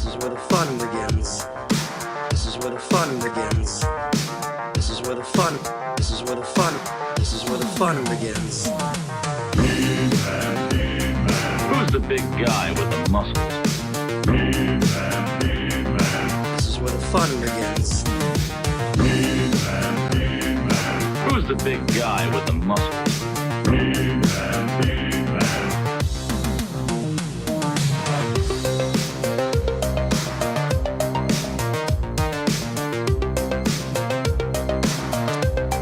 is where the fun begins. This is where the fun begins. This is where the fun. This is where the fun. This is where the fun begins. Who's the big guy with the muscles? This is where the fun begins. Who's the big guy with the muscles?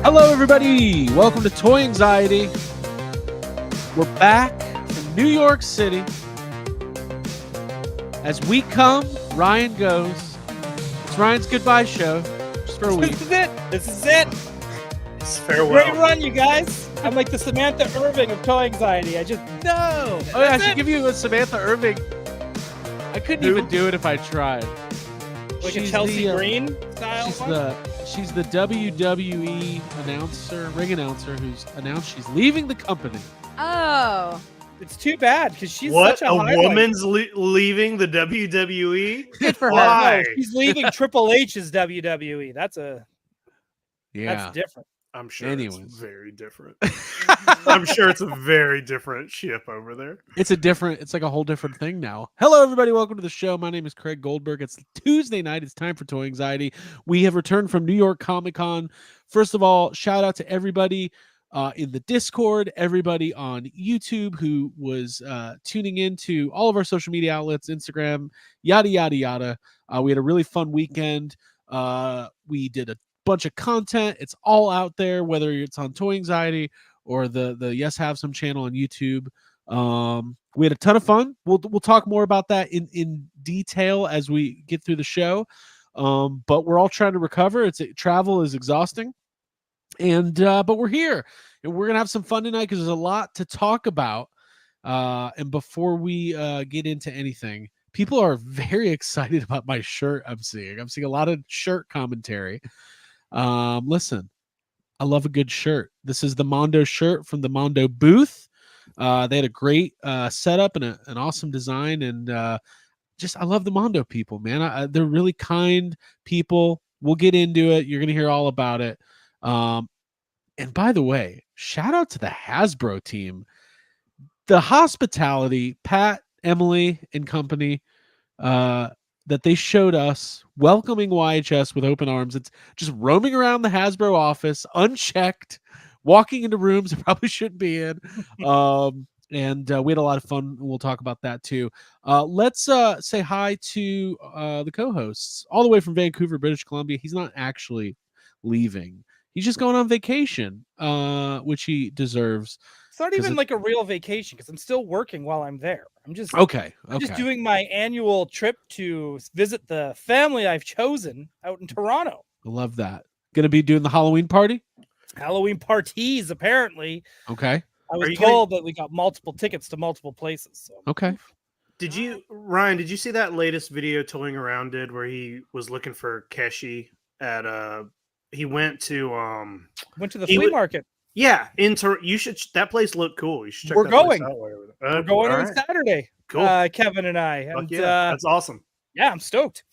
Hello, everybody. Welcome to Toy Anxiety. We're back from New York City. As we come, Ryan goes. It's Ryan's goodbye show, just for a week. This is it. This is it. It's farewell. Great run, you guys. I'm like the Samantha Irving of Toy Anxiety. I just know. Oh, yeah, I should give you a Samantha Irving. I couldn't even do it if I tried. Like She's a Chelsea the, Green style one? She's the WWE announcer, ring announcer, who's announced she's leaving the company. Oh. It's too bad because she's What? such A highlight. woman's leaving the WWE? Good for her. Why? No, she's leaving Triple H's WWE. That's Yeah. different. I'm sure Anyways. it's very different. I'm sure it's a very different ship over there. It's like a whole different thing now. Hello, everybody. Welcome to the show. My name is Craig Goldberg. It's Tuesday night. It's time for Toy Anxiety. We have returned from New York Comic Con. First of all, shout out to everybody in the Discord, everybody on YouTube who was tuning in to all of our social media outlets, Instagram, yada, yada, yada. We had a really fun weekend. We did a bunch of content. It's all out there, whether it's on Toy Anxiety or the Yes Have Some channel on YouTube. We had a ton of fun. We'll talk more about that in detail as we get through the show. But we're all trying to recover. Travel is exhausting, and but we're here and we're gonna have some fun tonight because there's a lot to talk about. And before we get into anything, people are very excited about my shirt. I'm seeing a lot of shirt commentary. Listen, I love a good shirt. This is the Mondo shirt from the Mondo booth. They had a great setup and an awesome design, and I love the Mondo people, man. They're really kind people. We'll get into it. You're gonna hear all about it. And by the way, shout out to the Hasbro team, the hospitality, Pat, Emily, and company. That they showed us, welcoming YHS with open arms. It's just roaming around the Hasbro office, unchecked, walking into rooms it probably shouldn't be in. And we had a lot of fun. We'll talk about that too. Let's say hi to the co-hosts all the way from Vancouver, British Columbia. He's not actually leaving. He's just going on vacation, which he deserves. It's not even like a real vacation because I'm still working while I'm there. I'm just just doing my annual trip to visit the family I've chosen out in Toronto. I love that. Gonna be doing the Halloween party? Halloween parties, apparently. Okay. I was told that we got multiple tickets to multiple places. So. Okay. Ryan, did you see that latest video Toying Around did where he was looking for Keshi at he went to the flea market. Yeah, you should. That place looked cool. You should check. We're that going. Place out We're going on Saturday. Cool. Kevin and I. And, that's awesome. Yeah, I'm stoked.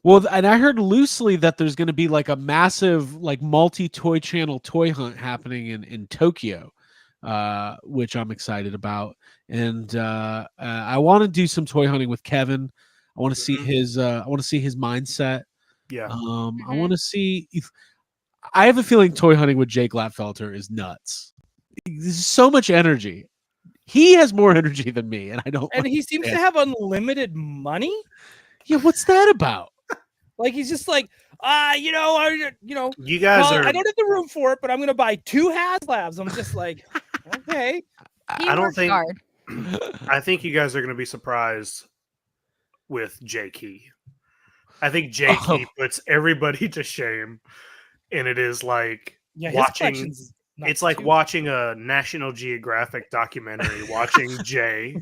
Well, and I heard loosely that there's going to be like a massive, like multi-toy channel toy hunt happening in Tokyo, which I'm excited about. And I want to do some toy hunting with Kevin. I want to see his. I want to see his mindset. Yeah. I want to see if. I have a feeling toy hunting with Jake Latfelter is nuts. There's so much energy. He has more energy than me, and I don't. And he seems to have unlimited money. Yeah, what's that about? Like he's just like, you guys are. I don't have the room for it, but I'm going to buy 2 HasLabs. I'm just like, okay. I don't think. I think you guys are going to be surprised with J-Key. I think J-Key puts everybody to shame. And it is like watching. It's like watching a National Geographic documentary. Watching Jay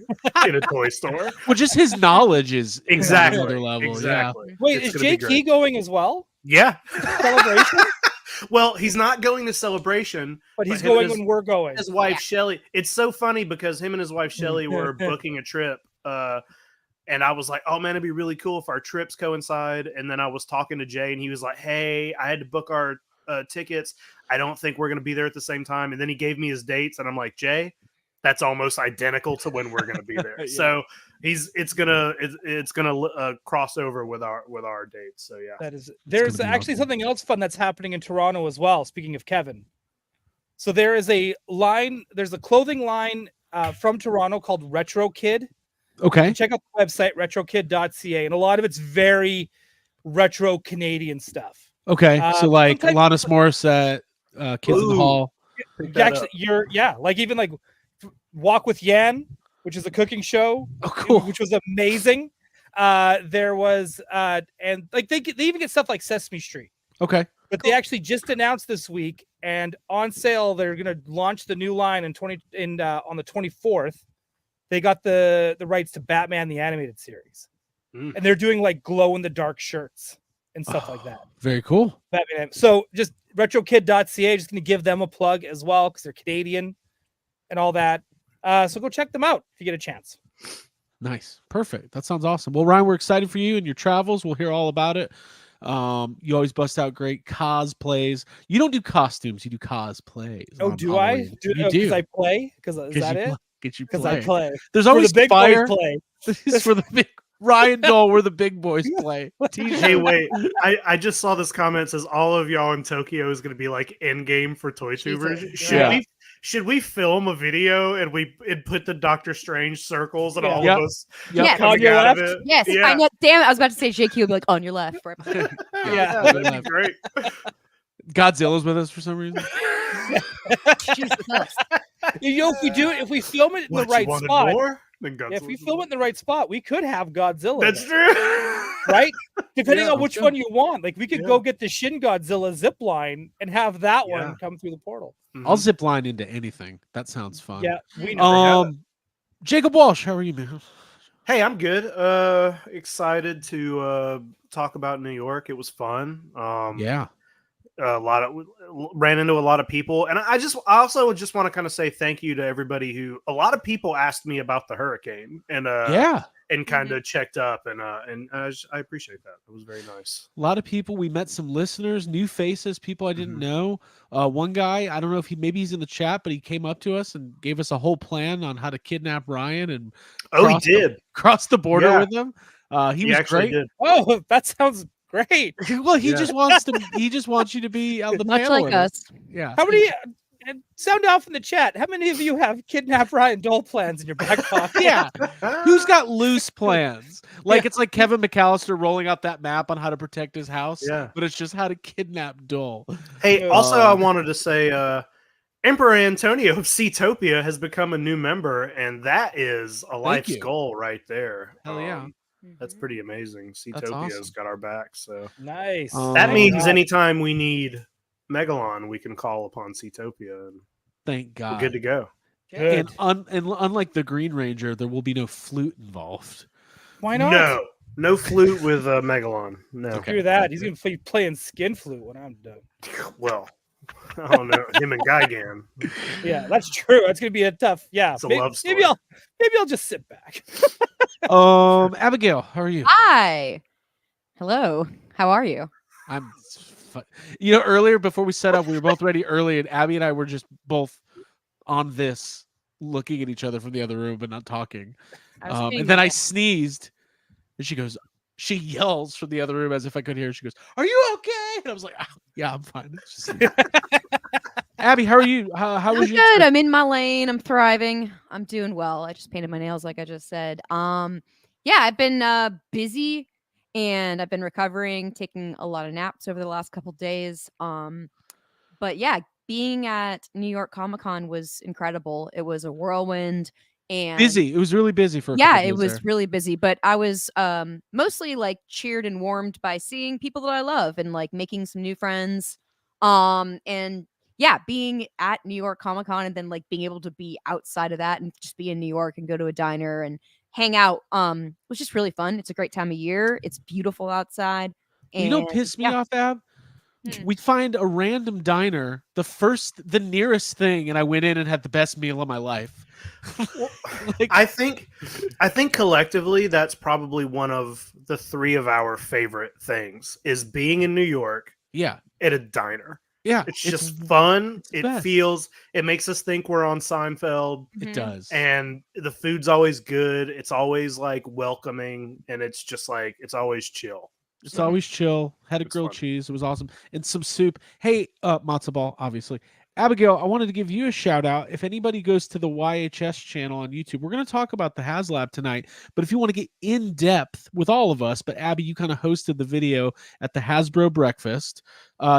in a toy store. Well, just his knowledge is exactly another level. Exactly. Yeah. Wait, is Jay Key going as well? Yeah. Celebration. Well, he's not going to Celebration, but he's going when we're going. His wife Shelly. It's so funny because him and his wife Shelly were booking a trip And I was like, oh man, it'd be really cool if our trips coincide. And then I was talking to Jay and he was like, hey, I had to book our tickets. I don't think we're going to be there at the same time. And then he gave me his dates and I'm like, Jay, that's almost identical to when we're going to be there. Yeah. So it's gonna cross over with our dates. So yeah, there's actually something else fun that's happening in Toronto as well. Speaking of Kevin, so there's a clothing line from Toronto called Retro Kid. Okay. Check out the website, retrokid.ca, and a lot of it's very retro Canadian stuff. Okay. So like Alanis Morissette, Kids in the Hall. Actually, like even like Walk with Yan, which is a cooking show. Oh, cool. Which was amazing. There was and like they even get stuff like Sesame Street. Okay. But they actually just announced this week, and on sale they're gonna launch the new line on the 24th. They got the rights to Batman the Animated Series. And they're doing like glow in the dark shirts and stuff like that. Very cool. Batman. So just retrokid.ca, just going to give them a plug as well because they're Canadian and all that. So go check them out if you get a chance. Nice. Perfect. That sounds awesome. Well, Ryan, we're excited for you and your travels. We'll hear all about it. You always bust out great cosplays. You don't do costumes, you do cosplays. Oh, do Halloween. I? You do. Because I play? Because is that it? Get you because I play. There's always the big fire. Boys play. This is for the big Ryan Dole, where the big boys play. Hey, wait! I just saw this comment. It says all of y'all in Tokyo is going to be like in game for Toy Tubers. Should we film a video and put the Doctor Strange circles and all of us? Yes. On your left. Yes, yeah. I know. Damn it! I was about to say JQ will be like on your left. Right that'd be great. Godzilla's with us for some reason. If we film it in the right spot, if we film it in the right spot, we could have Godzilla. That's true, right? Depending on which one you want. Like we could go get the Shin Godzilla zip line and have that one come through the portal. I'll zip line into anything. That sounds fun. Yeah, we never Jacob Walsh, how are you, man? Hey, I'm good. Excited to talk about New York. It was fun. Ran into a lot of people, and I also just want to kind of say thank you to everybody a lot of people asked me about the hurricane and kind of checked up and I appreciate that. It was very nice. A lot of people. We met some listeners, new faces, people I didn't know. One guy, I don't know if he's in the chat, but he came up to us and gave us a whole plan on how to kidnap Ryan and cross the border with him. He was great. Did. Oh, that sounds great. Well, he just wants to. He just wants you to be on the much panel like us. Yeah. How many? Sound off in the chat. How many of you have kidnap Ryan Dole plans in your back pocket? Yeah. Who's got loose plans? Like it's like Kevin McAllister rolling out that map on how to protect his house. Yeah. But it's just how to kidnap Dole. Hey, also I wanted to say Emperor Antonio of Seatopia has become a new member, and that is a life's goal right there. Hell yeah. That's pretty amazing. Seatopia's got our back. So nice. That means anytime we need Megalon, we can call upon Seatopia. And thank God. We're good to go. Good. And unlike the Green Ranger, there will be no flute involved. Why not? No flute with Megalon. No. Screw that. He's going to be playing skin flute when I'm done. Well, I don't know. Him and Gigan. Yeah, that's true. That's going to be a tough. Yeah. It's a love story. Maybe I'll just sit back. Abigail, how are you? Hi. Hello. How are you? I'm earlier before we set up, we were both ready early, and Abby and I were just both on this, looking at each other from the other room but not talking. And then I sneezed, and she yells from the other room as if I could hear her. She goes, "Are you okay?" And I was like, "Oh, yeah, I'm fine." Abby, how are you? How was you? Good. I'm in my lane. I'm thriving. I'm doing well. I just painted my nails, like I just said. I've been busy, and I've been recovering, taking a lot of naps over the last couple days. But yeah, being at New York Comic-Con was incredible. It was a whirlwind and busy. It was really busy for it was really busy. But I was mostly like cheered and warmed by seeing people that I love and like making some new friends. And yeah, being at New York Comic-Con and then like being able to be outside of that and just be in New York and go to a diner and hang out was just really fun. It's a great time of year. It's beautiful outside. And you don't piss me off, Ab. we'd find a random diner, the nearest thing, and I went in and had the best meal of my life. Like, I think collectively that's probably one of the three of our favorite things is being in New York yeah, at a diner. yeah, It's just fun. it's the best. It makes us think we're on Seinfeld, It does. and the food's always good. It's always like welcoming, and it's just like it's always chill. It's always chill. Had a It's grilled fun. cheese. It was awesome. And some soup. Hey, matzo ball, obviously. Abigail, I wanted to give you a shout out. If anybody goes to the YHS channel on YouTube, we're going to talk about the HasLab tonight. But if you want to get in depth with all of us, but Abby, you kind of hosted the video at the Hasbro breakfast,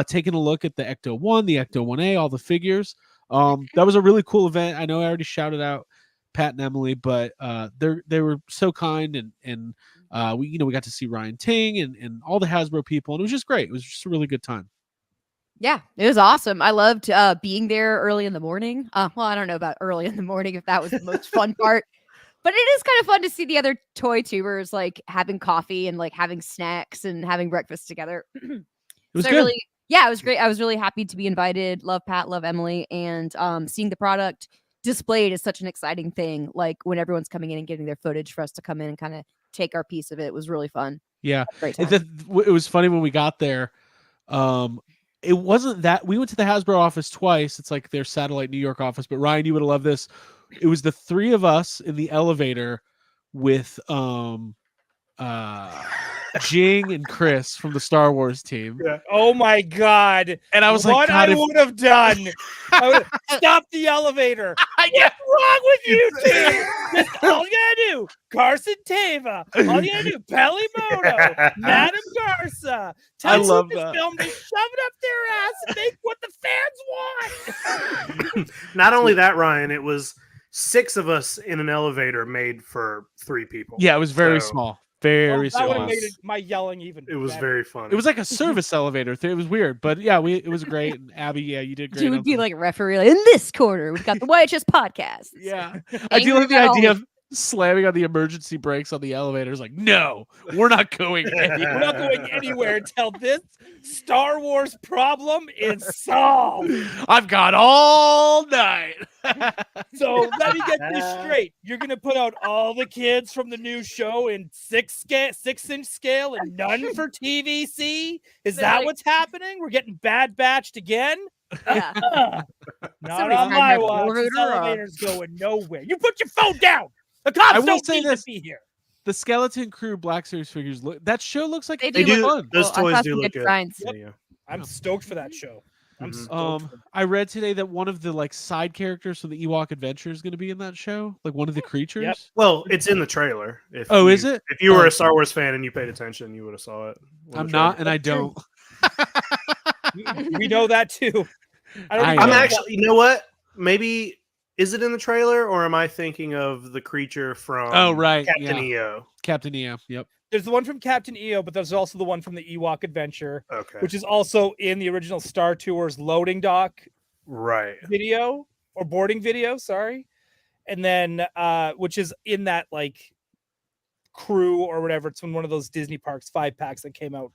taking a look at the Ecto-1, the Ecto-1A, all the figures. That was a really cool event. I know I already shouted out Pat and Emily, but they were so kind, and we got to see Ryan Ting and all the Hasbro people, and it was just great. It was just a really good time. Yeah, it was awesome. I loved being there early in the morning. Well, I don't know about early in the morning if that was the most fun part, but it is kind of fun to see the other toy tubers like having coffee and like having snacks and having breakfast together. It was So good. it was great. I was really happy to be invited. Love Pat, love Emily, and seeing the product displayed is such an exciting thing. Like when everyone's coming in and getting their footage for us to come in and kind of take our piece of it was really fun. Yeah, Great time. it was funny when we got there. It wasn't that we went to the Hasbro office twice. It's like their satellite New York office. But Ryan, you would have loved this. It was the three of us in the elevator with Jing and Chris from the Star Wars team. Yeah. Oh my God. And I was what like, God, I would have done. I would stop the elevator. Yeah. What's wrong with you two? Just all you gotta do, Carson Tava. All you gotta do, Pelly Moto, Madame Garza. Tell I love this that. film to shove it up their ass and make what the fans want. Not only that, Ryan, it was 6 of us in an elevator made for 3 people. Yeah, it was very So, small. Very That would small. have made my yelling even. It was better. very fun. It was like a service elevator. It was weird, but yeah, it was great. And Abby, yeah, you did great. You would on be some- like a referee. Like, in this corner, we've got the YHS podcast. yeah. I do like the idea of slamming on the emergency brakes on the elevator. It's like, no, we're not going anywhere. We're not going anywhere until this Star Wars problem is solved. I've got all night. So let me get this straight. You're gonna put out all the kids from the new show in 6-inch scale and none for TVC? Is that Like- what's happening? We're getting bad batched again? Yeah. Not Somebody's on had my that watch. elevator This or- elevator's going nowhere. You put your phone down. The cops I will don't say need this. to be here. The Skeleton Crew Black Series figures look. That show looks like They They do do. fun. Those I toys saw do some look good good. designs. Yeah, yeah. I'm stoked for that show. I'm Mhm. stoked. for it. I read today that one of the like side characters from the Ewok Adventure is going to be in that show, like one of the creatures. Well, it's in the trailer. If Oh, you- is it? If you were Oh. a Star Wars fan and you paid attention, you would have saw it. in I'm the not, trailer. and I don't. We know that too. I don't I even I'm know. know. actually. You know what? Maybe is it in the trailer, or am I thinking of the creature from? Oh, right, Captain yeah. EO. Captain EO. Yep. There's the one from Captain EO, but there's also the one from the Ewok Adventure, Okay. which is also in the original Star Tours loading dock right. video or boarding video, sorry. And then which is in that like crew or whatever. It's in one of those Disney parks 5-packs that came out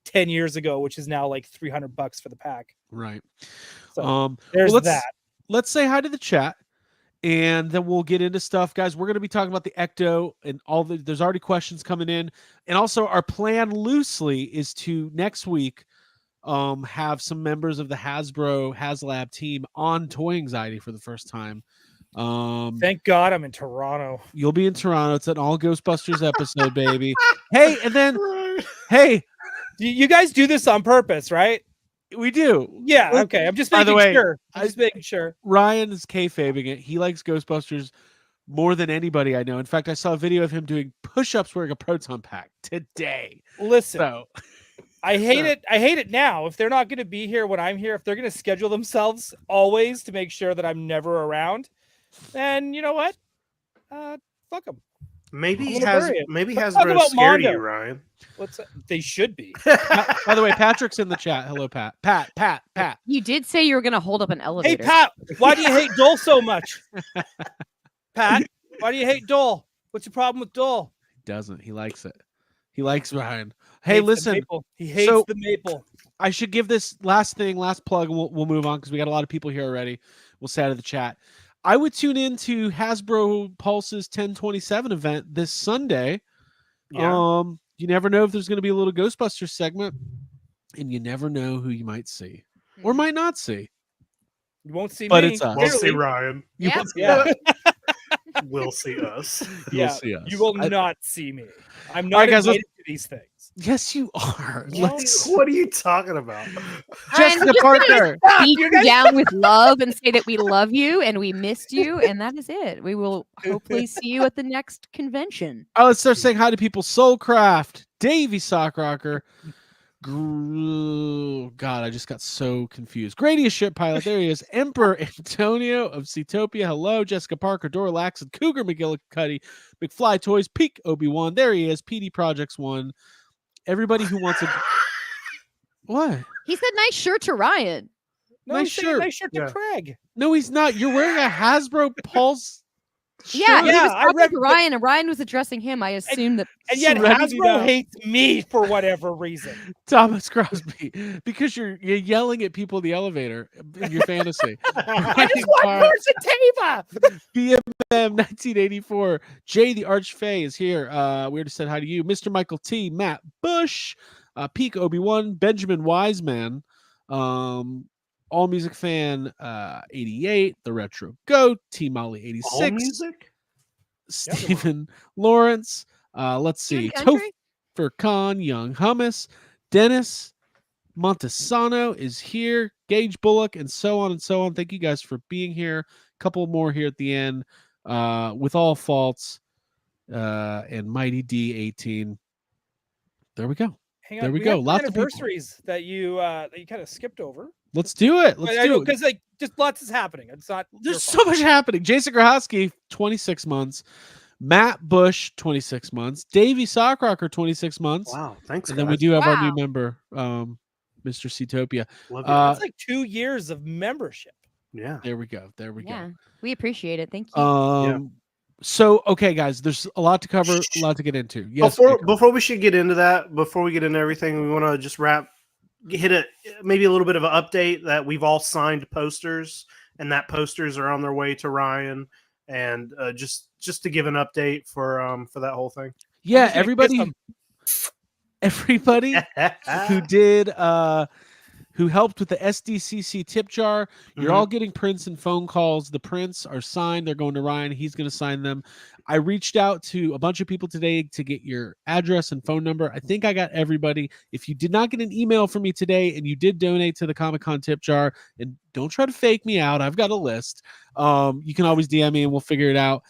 10 years ago, which is now like $300 for the pack. Right. So there's let's, that. Let's say hi to the chat, and then we'll get into stuff, guys. We're going to be talking about the Ecto and all the. There's already questions coming in, and also our plan loosely is to next week have some members of the Hasbro HasLab team on Toy Anxiety for the first time. Thank God I'm in Toronto. You'll be in Toronto. It's an all Ghostbusters episode, baby. Hey, and then hey, You guys do this on purpose, right? we do. Yeah, Well, okay. I'm just by the making way, sure. I'm just making sure. Ryan is kayfabing it. He likes Ghostbusters more than anybody I know. In fact, I saw a video of him doing push-ups wearing a proton pack today. Listen, So I hate it. I hate it now. If they're not going to be here when I'm here, if they're going to schedule themselves always to make sure that I'm never around, then you know what? Fuck them. Maybe I'm gonna bury it. maybe Let's talk Hasbro about scared you, Mondo. Ryan. They should be. by the way, Patrick's in the chat. Hello, Pat. Pat. You did say you were going to hold up an Hey, elevator. Pat, why do you hate Dole so much? Pat, why do you hate Dole? What's your problem with Dole? Doesn't. He likes it. He likes Ryan. Hey, Hates the listen. maple. He hates so- the maple. I should give this last plug, and we'll move on because we got a lot of people here already. We'll say out of the chat. I would tune into Hasbro Pulse's 1027 event this Sunday. Yeah. You never know if there's going to be a little Ghostbusters segment, and you never know who you might see or might not see. You won't see But me. it's us. We'll see clearly. Ryan. You Yeah. will see Yeah. us. We'll see us. You'll Yeah, see us. You will I- not see me. I'm All not right, guys, invited to these things. Yes, you are. Well, Let's What are you talking about? Ryan, Jessica Parker. beat you down with love and say that we love you and we missed you, and that is it. We will hopefully see you at the next convention. Oh, let's start saying hi to people. Soulcraft, Davey Sockrocker. God, I just got so confused. Grady Ship Pilot, there he is. Emperor Antonio of Seatopia. Hello, Jessica Parker, Dora Lax, and Cougar McGillicuddy. McFly Toys, Peak Obi-Wan. There he is. PD Projects 1. Everybody who wants a what? He said nice shirt to Ryan. No, Nice he's saying shirt. nice shirt to Yeah. Craig. No, he's not. You're wearing a Hasbro Pulse. Yeah, he Yeah, was I talking read- to Ryan, and Ryan was addressing him. I assume that. And yet Serenity Hasbro now. hates me for whatever reason. Thomas Crosby, because you're yelling at people in the elevator in your fantasy. I just want Versatava. BMM 1984. Jay the Archfey is here. We already said hi to you. Mr. Michael T. Matt Bush. Peak Obi-Wan. Benjamin Wiseman. All Music Fan 88. The Retro Goat. T Molly 86. All music? Stephen Lawrence. Let's see. Tune country? Topher Khan, Young Hummus, Dennis Montesano is here, Gage Bullock, and so on and so on. Thank you guys for being here. A couple more here at the end. With all faults, and Mighty D18. There we go. Hang on, There we go. have Lots of people. anniversaries that you kind of skipped over. Let's do it. Let's do it. Because like just lots is happening. It's not. your There's so fault. much happening. Jason Grahowski, 26 months. Matt Bush, 26 months. Davey Sockrocker, 26 months. Wow. Thanks, And then we guys. do have our new Wow. member, Mr. Seatopia. Love you. That's like 2 years of membership. Yeah. There we go. There we Yeah, we appreciate it. Thank you. go. So okay, guys, there's a lot to cover, a lot to get into. Yes, Baker. Before we should get into that, before we get into everything, we want to just hit maybe a little bit of an update that we've all signed posters, and that posters are on their way to Ryan, and just to give an update for that whole thing. Yeah, just gonna everybody who did who helped with the SDCC tip jar. You're Mhm. all getting prints and phone calls. The prints are signed. They're going to Ryan. He's going to sign them. I reached out to a bunch of people today to get your address and phone number. I think I got everybody. If you did not get an email from me today and you did donate to the Comic-Con tip jar, and don't try to fake me out, I've got a list. You can always DM me and we'll figure it out.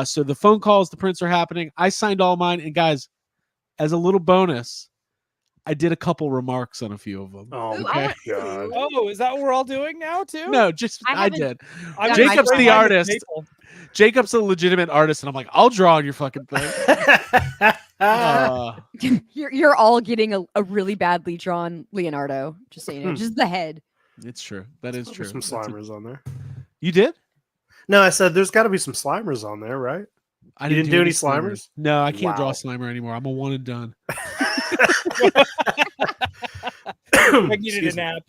So the phone calls, the prints are happening. I signed all mine. And guys, as a little bonus, I did a couple remarks on a few of them. Oh Ooh, my I god! Oh, is that what we're all doing now too? No, just I I haven't- did. I'm Yeah, Jacob's just the reminded artist. Maple. Jacob's a legitimate artist, and I'm like, I'll draw on your fucking thing. You're all getting a really badly drawn Leonardo. Just so you know, just the head. It's true. That is true. Some That's a- Slimers on there. You did? No, I said there's got to be some Slimers on there, right? I You didn't do any Slimers? No, I can't draw Wow. a Slimer anymore. I'm a one and done. I needed a Excuse me. nap.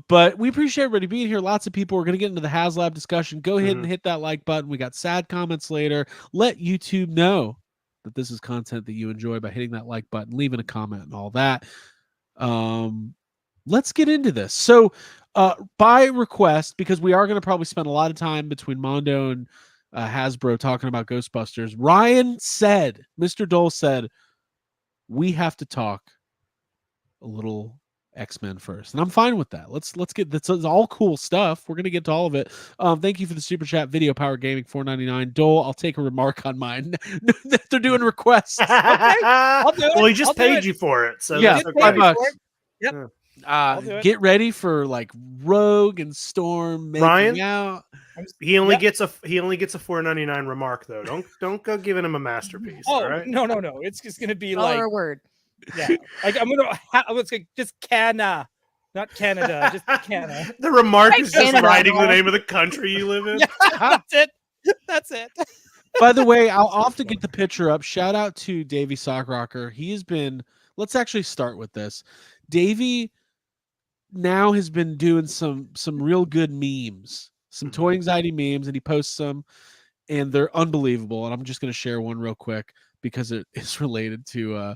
But we appreciate everybody being here. Lots of people. We're gonna get into the HasLab discussion. Go ahead and hit that like button. We got sad comments later. Let YouTube know that this is content that you enjoy by hitting that like button, leaving a comment, and all that. Let's get into this. So, by request, because we are going to probably spend a lot of time between Mondo and Hasbro talking about Ghostbusters, Ryan said, Mr. Dole said, we have to talk a little X-Men first, and I'm fine with that. Let's get that's all cool stuff. We're gonna get to all of it. Thank you for the super chat. Video Power Gaming $4.99. Dole, I'll take a remark on mine. They're doing requests. I'll do it. Well, he just I'll do paid it. you for it, so Yeah, that's Get okay. $5. ready for it. Yep. I'll do it. Get ready for like Rogue and Storm making Ryan? out. He only Yep. gets a $4.99 remark though. Don't go giving him a masterpiece. Oh all right? no! It's just gonna be Dollar like a word. yeah. Like I'm gonna. It's like just Canada, not Canada. Just Canada. The remark Right, is just Canada. writing the name of the country you live in. Yeah, that's it. That's it. By the way, I'll often get the picture up. Shout out to Davey Sockrocker. He has been. Let's actually start with this. Davey now has been doing some real good memes, some toy anxiety memes, and he posts them, and they're unbelievable. And I'm just going to share one real quick because it is related to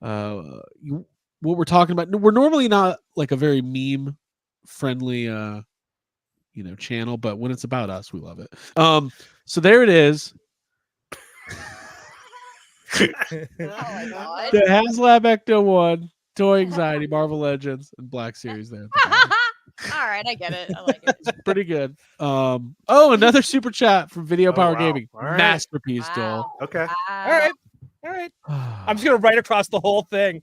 what we're talking about. We're normally not like a very meme friendly channel, but when it's about us, we love it. So there it is. Oh my god. The HasLab Ecto-1, Toy Anxiety, Marvel Legends, and Black Series there. All right, I get it. I like it. It's pretty good. Another super chat from Video Power wow. Gaming. All right. Masterpiece, Joel. Wow. Okay. Wow. All right. I'm just gonna write across the whole thing.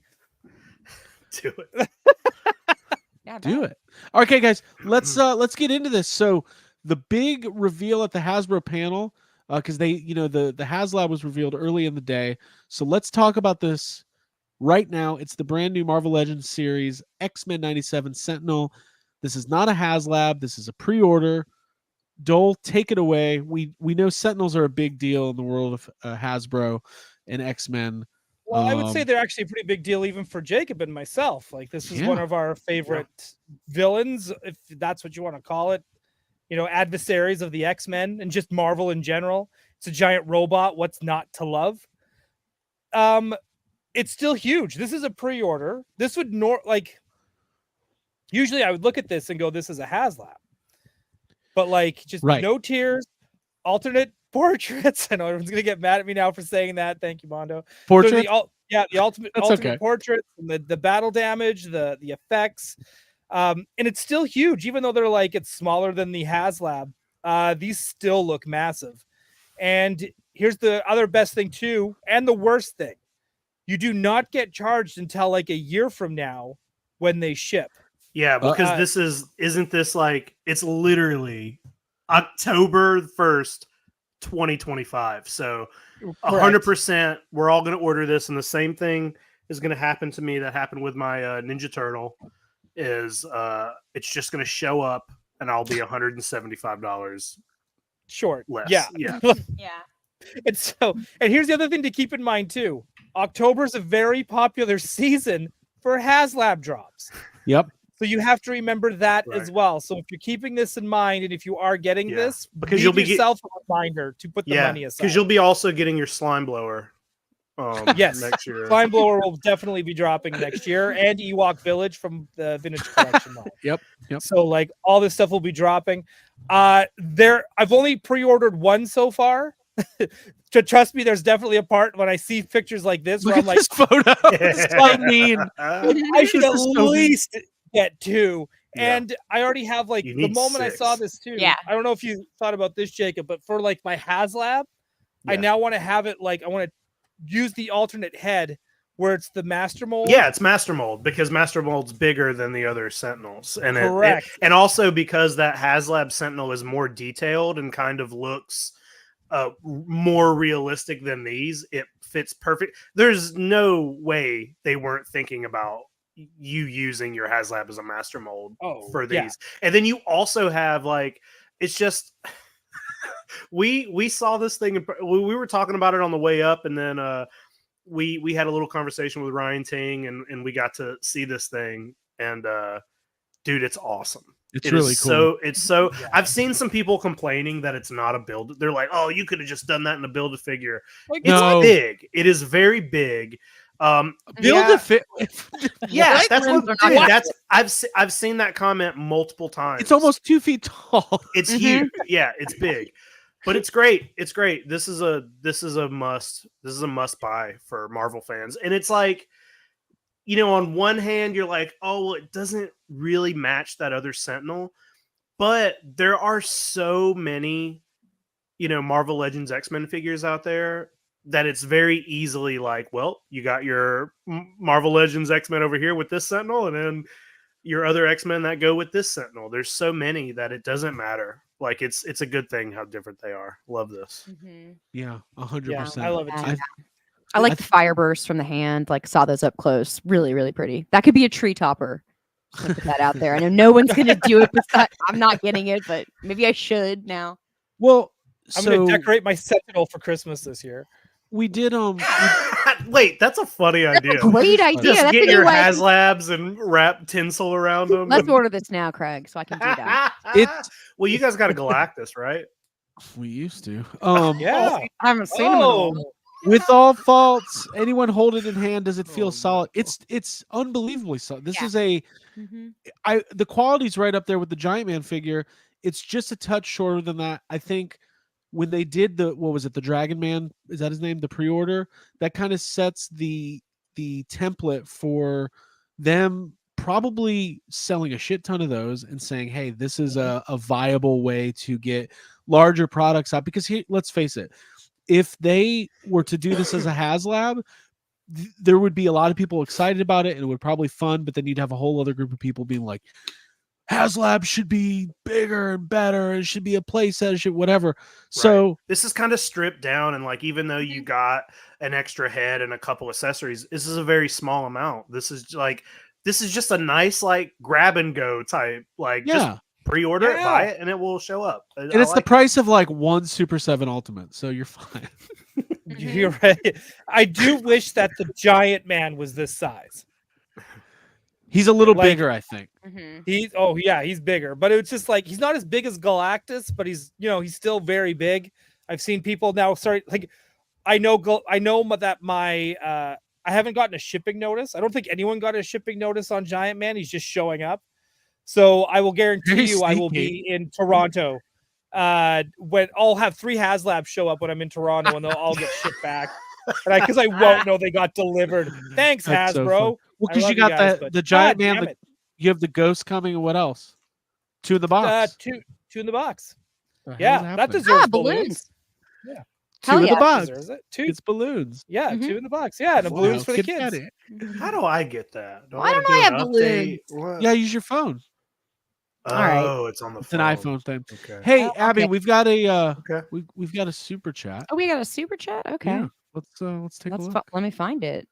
Do it. Yeah, Do it. Okay, guys, let's get into this. So the big reveal at the Hasbro panel, because the HasLab was revealed early in the day. So let's talk about this right now. It's the brand new Marvel Legends series, X-Men 97 Sentinel. This is not a HasLab. This is a pre-order. Dole, take it away. We know Sentinels are a big deal in the world of Hasbro and X-Men. Well, I would say they're actually a pretty big deal even for Jacob and myself. Like, this is one of our favorite villains, if that's what you want to call it. Adversaries of the X-Men and just Marvel in general. It's a giant robot. What's not to love? It's still huge. This is a pre-order. This would usually I would look at this and go, this is a HasLab. But no tears, alternate portraits. I know everyone's gonna get mad at me now for saying that. Thank you, Mondo. Portrait? So the ultimate portraits, and the battle damage, the effects. And it's still huge, even though they're it's smaller than the HasLab. These still look massive. And here's the other best thing too, and the worst thing. You do not get charged until a year from now when they ship. Yeah, because isn't this it's literally October 1st, 2025. So 100% we're all going to order this, and the same thing is going to happen to me that happened with my Ninja Turtle is it's just going to show up and I'll be $175 short. Less. Yeah. Yeah. And here's the other thing to keep in mind too. October is a very popular season for HasLab drops. Yep. So you have to remember that as well. So if you're keeping this in mind, and if you are getting this, because you'll be yourself a reminder to put the money aside. Because you'll be also getting your slime blower. Yes, next year. Slime blower will definitely be dropping next year, and Ewok Village from the Vintage Collection line. Yep. So all this stuff will be dropping. I've only pre-ordered one so far. Trust me, there's definitely a part when I see pictures like this where I'm like, this photo. It's so mean. I should at This is so least get two. Yeah. And I already have the moment I saw this too. Yeah. I don't know if you thought about this, Jacob, but for my HasLab, I now want to have it I want to use the alternate head where it's the master mold. Yeah, it's master mold because master mold's bigger than the other Sentinels. And correct. And also because that HasLab Sentinel is more detailed and kind of looks more realistic than these, it fits perfect. There's no way they weren't thinking about you using your HasLab as a master mold for these. And then you also have it's just we saw this thing we were talking about it on the way up, and then we had a little conversation with Ryan Ting, and we got to see this thing, and dude, it's awesome. It's really cool. I've seen some people complaining that it's not a build. They're like, oh, you could have just done that in a build a figure. No. It's big. It is very big. Build a fit. Yeah, that's what. Dude, What? I've seen that comment multiple times. It's almost 2 feet tall. It's huge. Yeah, it's big, but it's great. It's great. This is a must. This is a must buy for Marvel fans, and it's on one hand, you're like, oh, well, it doesn't really match that other Sentinel, but there are so many, Marvel Legends X-Men figures out there that it's very easily well, you got your Marvel Legends X-Men over here with this Sentinel, and then your other X-Men that go with this Sentinel. There's so many that it doesn't matter. It's a good thing how different they are. Love this. Mm-hmm. Yeah, 100%. Yeah, I love it too. I like the fire burst from the hand. Saw those up close. Really, really pretty. That could be a tree topper. Just put that out there. I know no one's gonna do it. I'm not getting it, but maybe I should now. Well, I'm going to decorate my Sentinel for Christmas this year. We did Wait, that's a funny idea. Great idea. Just That's get a new your way. HasLabs and wrap tinsel around them. Let's order this now, Craig, so I can do that. Well, you guys got a Galactus, right? we used to. Yeah. I haven't seen him in a while. With all faults, anyone hold it in hand, does it feel solid? It's unbelievably solid. This is the quality's right up there with the Giant Man figure. It's just a touch shorter than that. I think when they did the Dragon Man, is that his name? The pre-order, that kind of sets the template for them probably selling a shit ton of those and saying, hey, this is a viable way to get larger products out. Because let's face it, if they were to do this as a HasLab, there would be a lot of people excited about it and it would probably fun, but then you'd have a whole other group of people being like, HasLab should be bigger and better and should be a playset, should whatever. So this is kind of stripped down, and like even though you got an extra head and a couple accessories, this is a very small amount. This is just a nice like grab and go type, like just pre-order it, buy it, and it will show up. And it's the price of like one Super 7 Ultimate, so you're fine. You're right. I do wish that the Giant Man was this size. He's a little bigger, I think. He's bigger, but it's just like he's not as big as Galactus, but he's still very big. I've seen people now start like I know that I haven't gotten a shipping notice. I don't think anyone got a shipping notice on Giant Man. He's just showing up. So I will guarantee I will be in Toronto. When I'll have 3 HasLabs show up when I'm in Toronto, and they'll all get shipped back. Because I won't know they got delivered. Thanks, That's Hasbro. So well, because you got the Giant Man, you have the Ghost coming, and what else? 2 in the box. Two in the box. Yeah, that deserves balloons. Yeah. 2 in the box. Two. It's balloons. Yeah, 2 in the box. Yeah, and the balloons for the kids. How do I get that? Why don't I have balloons? Yeah, use your phone. Oh, it's on the phone. It's an iPhone thing. Okay. Hey, Abby, we've got a we've got a super chat. Oh, we got a super chat. Okay, yeah. Let's take a look. Let me find it.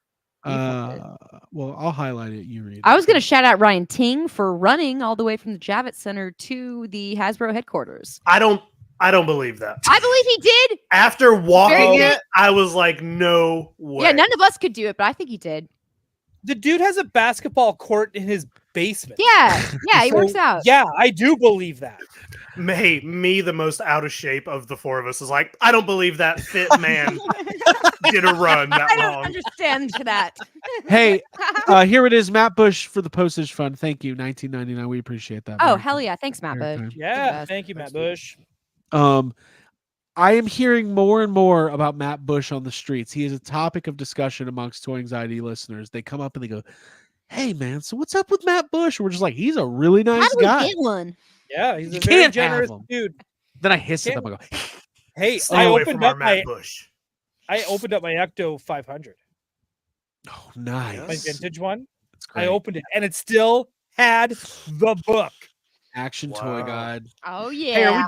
Well, I'll highlight it. You read. I was going to shout out Ryan Ting for running all the way from the Javits Center to the Hasbro headquarters. I don't believe that. I believe he did. After walking it, I was like, no way. Yeah, none of us could do it, but I think he did. The dude has a basketball court in his basement. Yeah, he works out. Yeah, I do believe that. Me, the most out of shape of the 4 of us, is like, I don't believe that fit man did a run that I long. don't understand that. Hey, here it is, Matt Bush for the postage fund. Thank you, $19.99. We appreciate that. Oh, hell yeah. Thanks, Matt Bush. Yeah, thank you, Matt Bush. I am hearing more and more about Matt Bush on the streets. He is a topic of discussion amongst Toy Anxiety listeners. They come up and they go, hey, man, so what's up with Matt Bush? We're just like, he's a really nice guy. How do we get one? Yeah, he's a very generous dude. Then I hiss at him. I go, hey, I opened up my Bush. I opened up my Ecto 500. Oh, nice. My vintage one. That's great. I opened it, and it still had the book. Action toy guide. Oh, yeah. Hey, are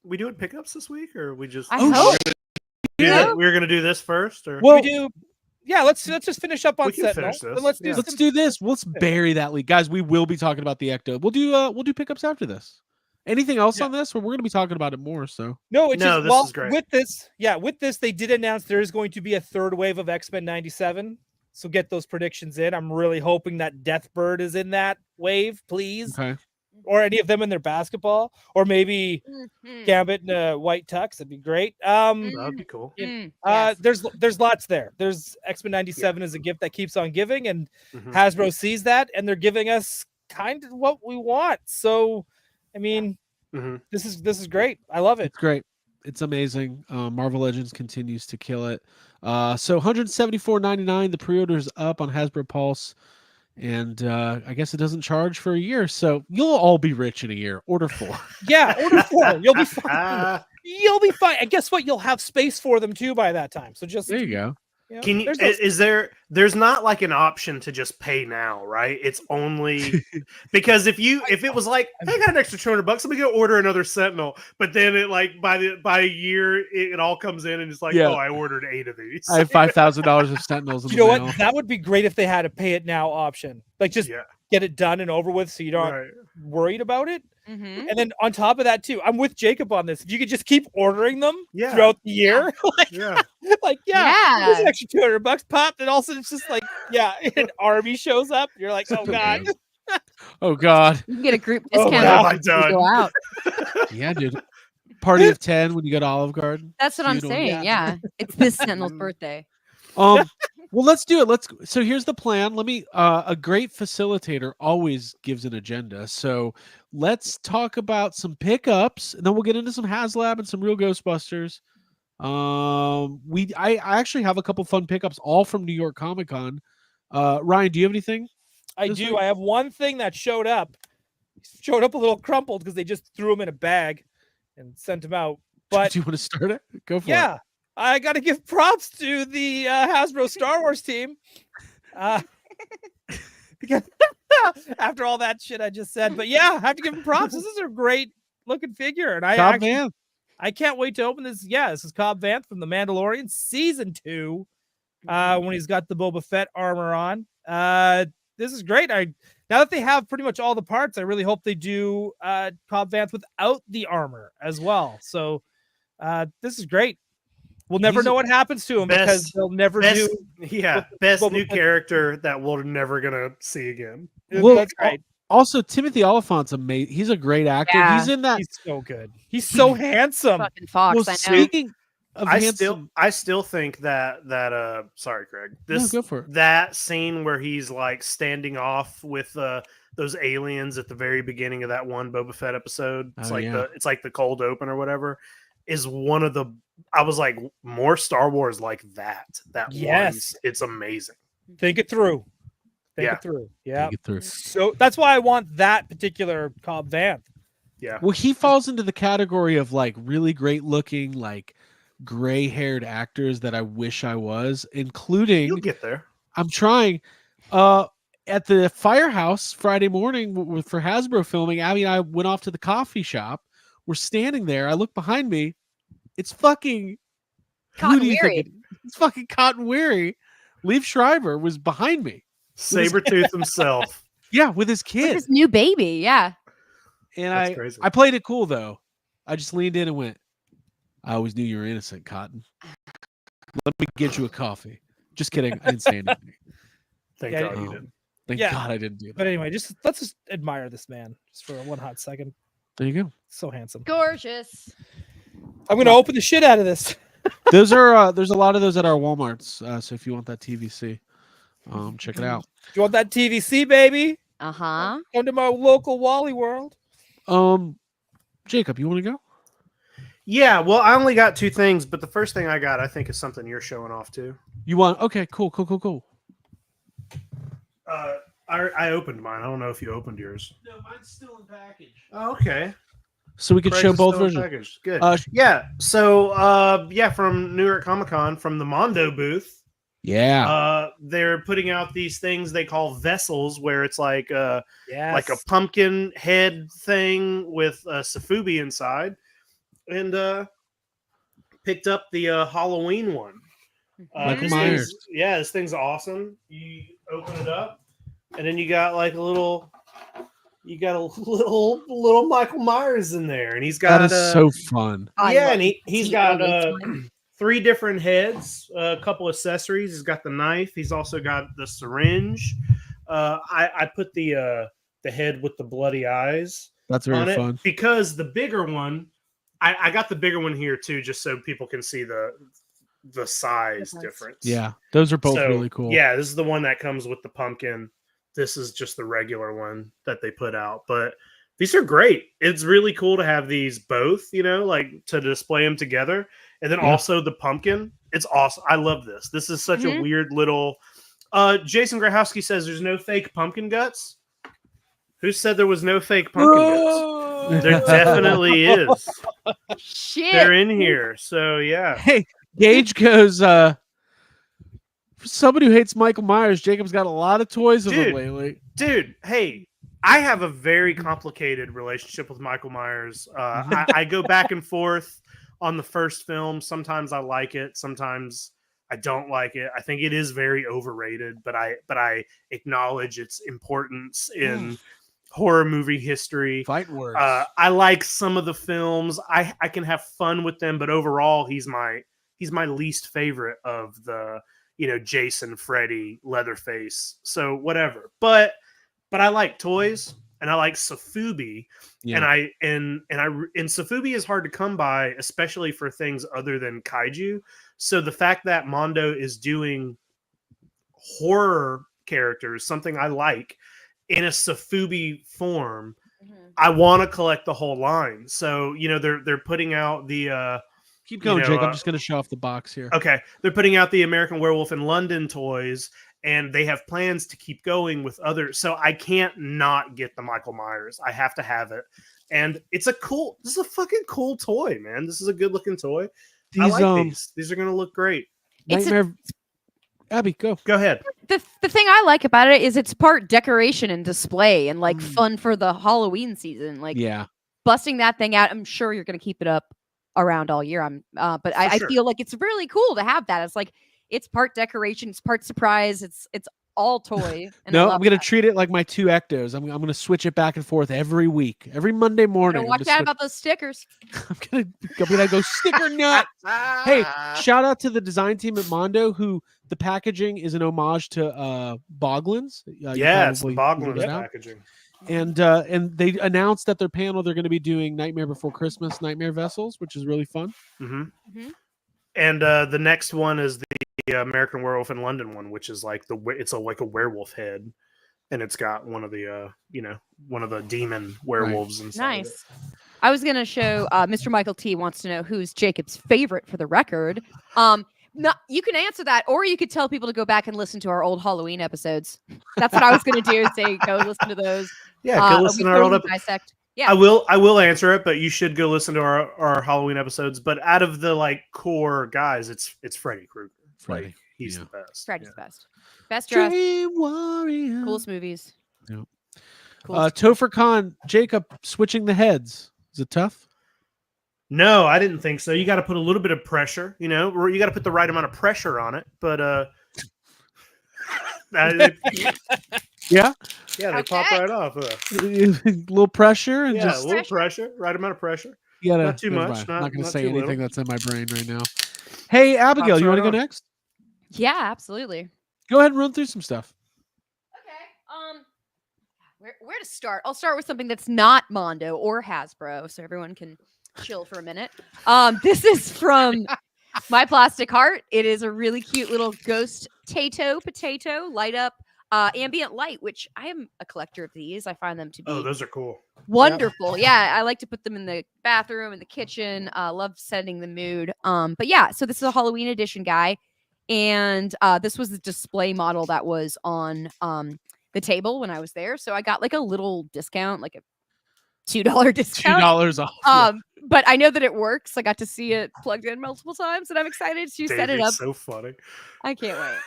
we doing pickups this week, or are we just? I hope. We're gonna do this first, or well, we do. Yeah, let's just finish up on Sentinel. Let's do this. Let's bury that lead, guys. We will be talking about the Ecto. We'll do pickups after this. Anything else on this? Well, we're going to be talking about it more. So this is great. With this, they did announce there is going to be a 3rd wave of X-Men 97. So get those predictions in. I'm really hoping that Deathbird is in that wave, please. Okay. Or any of them in their basketball, or maybe Gambit in a white tux. That'd be great. That'd be cool. Yes. There's lots there. There's X-Men 97 is a gift that keeps on giving, and Hasbro sees that, and they're giving us kind of what we want. So, I mean, this is great. I love it. It's great. It's amazing. Marvel Legends continues to kill it. So $174.99. The pre-order is up on Hasbro Pulse. And I guess it doesn't charge for a year, so you'll all be rich in a year. Order 4. Yeah, order 4. You'll be fine. You'll be fine. And guess what? You'll have space for them too by that time. So just there you go. Can you? There's not like an option to just pay now, right? It's only because if it was like, hey, I got an extra $200, let me go order another Sentinel, but then it like by a year it all comes in and it's like, oh, I ordered 8 of these. I have $5,000 of Sentinels. You know what? That would be great if they had a pay it now option. Like just get it done and over with, so you don't worried about it. Mhm. And then on top of that too, I'm with Jacob on this. If you could just keep ordering them Yeah. throughout the year, Yeah. there's Yeah. an extra $200 pop. And also it's just like, an army shows up. You're like, oh god, Oh God. You can get a group Oh, discount what have off I if you go done? out. Yeah, dude. Party of 10 when you go to Olive Garden. That's what I'm Feudal. saying. Yeah. It's this Sentinel's birthday. Well, let's do it. So here's the plan. Let me a great facilitator always gives an agenda. So let's talk about some pickups and then we'll get into some HasLab and some Real Ghostbusters. I actually have a couple fun pickups all from New York Comic Con. Ryan, do you have anything? I this do. week? I have one thing that showed up a little crumpled because they just threw them in a bag and sent them out. But Do you want to start it? Go for it. yeah, I got to give props to the Hasbro Star Wars team. Because after all that shit I just said, but yeah, I have to give them props. This is a great looking figure, and Cobb Vanth. I can't wait to open this. Yeah, this is Cobb Vanth from The Mandalorian season 2. When he's got the Boba Fett armor on. This is great. Now that they have pretty much all the parts, I really hope they do Cobb Vanth without the armor as well. So this is great. We'll never know what happens to him because they'll never do. Yeah, best Boba new Fett. character that we're never gonna see again. Well, That's right. Also, Timothy Oliphant's amazing. He's a great actor. Yeah. He's in that. He's so good. He's so handsome. Fucking Fox, Well, I know. speaking of I handsome, still think that sorry, Craig. No, go for it. That scene where he's like standing off with those aliens at the very beginning of that one Boba Fett episode. It's it's like the cold open or whatever. Is one of the I was like more Star Wars like that. Yes. It's amazing. Think it through. Think Yeah. it through. Yeah. Take it through. So that's why I want that particular Cobb Vanth. Yeah. Well, he falls into the category of like really great looking, like gray-haired actors that I wish I was, including You'll get there. I'm trying. At the Firehouse Friday morning for Hasbro filming, Abby and I went off to the coffee shop. We're standing there. I look behind me. It's fucking Cotton who do you Weary. think it's fucking Cotton Weary. Leaf Schreiber was behind me. Sabretooth himself. Yeah, with his With kid. his new baby. Yeah. And That's crazy. I played it cool though. I just leaned in and went, I always knew you were innocent, Cotton. Let me get you a coffee. Just kidding. I didn't say anything. Thank Yeah, God you Oh. didn't. Thank Yeah. God I didn't do that. But anyway, let's just admire this man just for one hot second. There you go. So handsome. Gorgeous. I'm gonna open the shit out of this. Those are there's a lot of those at our Walmarts. So if you want that TVC, check it out. Do you want that TVC, baby? Uh-huh. Come to my local Wally World. Jacob, you want to go? Yeah, well, I only got 2 things, but the first thing I got, I think, is something you're showing off too. You want? Okay, cool. I opened mine. I don't know if you opened yours. No, mine's still in package. Oh, okay. So we could Craig's show is both still in versions. package. Good. Uh, Yeah. So, from New York Comic Con, from the Mondo booth, Yeah. they're putting out these things they call vessels, where it's like a pumpkin head thing with a Safubi inside, and picked up the Halloween one. Michael Myers. This thing's awesome. You open it up, and then you got like a little Michael Myers in there, and he's got That is so fun. and he's got T-O-H-1. 3 different heads, a couple accessories. He's got the knife. He's also got the syringe. I put the head with the bloody eyes That's on very it fun. because the bigger one, I got the bigger one here too, just so people can see the size difference. Yeah, those are both So, really cool. Yeah, this is the one that comes with the pumpkin. This is just the regular one that they put out, but these are great. It's really cool to have these both, like to display them together. And then Yeah. also the pumpkin. It's awesome. I love this. This is such a weird little. Jason Grahowski says there's no fake pumpkin guts. Who said there was no fake pumpkin guts? There definitely is. Shit. They're in here. So yeah. Hey, Gage goes, for somebody who hates Michael Myers, Jacob's got a lot of toys of him Dude. lately. Dude, hey, I have a very complicated relationship with Michael Myers. I go back and forth on the first film. Sometimes I like it. Sometimes I don't like it. I think it is very overrated, but I acknowledge its importance in horror movie history. Fighting words. I like some of the films. I can have fun with them, but overall, he's my least favorite of the Jason, Freddy, Leatherface. So whatever. But I like toys and I like Sofubi. Yeah. And Sofubi is hard to come by, especially for things other than kaiju. So the fact that Mondo is doing horror characters, something I like, in a Sofubi form, I want to collect the whole line. So they're putting out the keep going, Jake. I'm just going to show off the box here. Okay, they're putting out the American Werewolf in London toys, and they have plans to keep going with others. So I can't not get the Michael Myers. I have to have it, and this is a fucking cool toy, man. This is a good looking toy. I like these. These are going to look great. Abby, go ahead. The thing I like about it is it's part decoration and display and like fun for the Halloween season. Like, busting that thing out. I'm sure you're going to keep it up around all year. But I feel like it's really cool to have that. It's like it's part decoration, it's part surprise, it's all toy. And I'm gonna treat it like my 2 Ectos. I'm gonna switch it back and forth every week, every Monday morning. Watch out about those stickers. I'm gonna go sticker nut. Hey, shout out to the design team at Mondo, who the packaging is an homage to Boglins. It's the Boglins packaging. And they announced at their panel they're going to be doing Nightmare Before Christmas Nightmare Vessels, which is really fun. And the next one is the American Werewolf in London one, which is like like a werewolf head, and it's got one of the one of the demon werewolves inside. Nice. I was going to show Mr. Michael T wants to know who's Jacob's favorite for the record. You can answer that, or you could tell people to go back and listen to our old Halloween episodes. That's what I was going to do. Say go listen to those. Yeah, go listen to our old episodes. Yeah, I will answer it, but you should go listen to our Halloween episodes. But out of the core guys, it's Freddy Krueger. Freddy, he's the best. Freddy's best dressed, warrior. coolest movies. Yep. Topher Khan, Jacob switching the heads. Is it tough? No, I didn't think so. You got to put a little bit of pressure. You got to put the right amount of pressure on it. But yeah, they pop right off. A little pressure and a little pressure, right amount of pressure. Not too much. I'm not going to say anything little. that's in my brain right now. Hey, Abigail, you want to go next? Yeah, absolutely. Go ahead and run through some stuff. Okay. Where to start? I'll start with something that's not Mondo or Hasbro, so everyone can chill for a minute. This is from My Plastic Heart. It is a really cute little ghost potato light up ambient light, which I am a collector of these. I find them to be those are cool. Wonderful. Yeah, I like to put them in the bathroom, in the kitchen. Love setting the mood. But yeah, so this is a Halloween edition guy. And this was the display model that was on the table when I was there. So I got like a little discount, like a $2 discount. $2 off. But I know that it works. I got to see it plugged in multiple times, and I'm excited to set it up. So funny. I can't wait.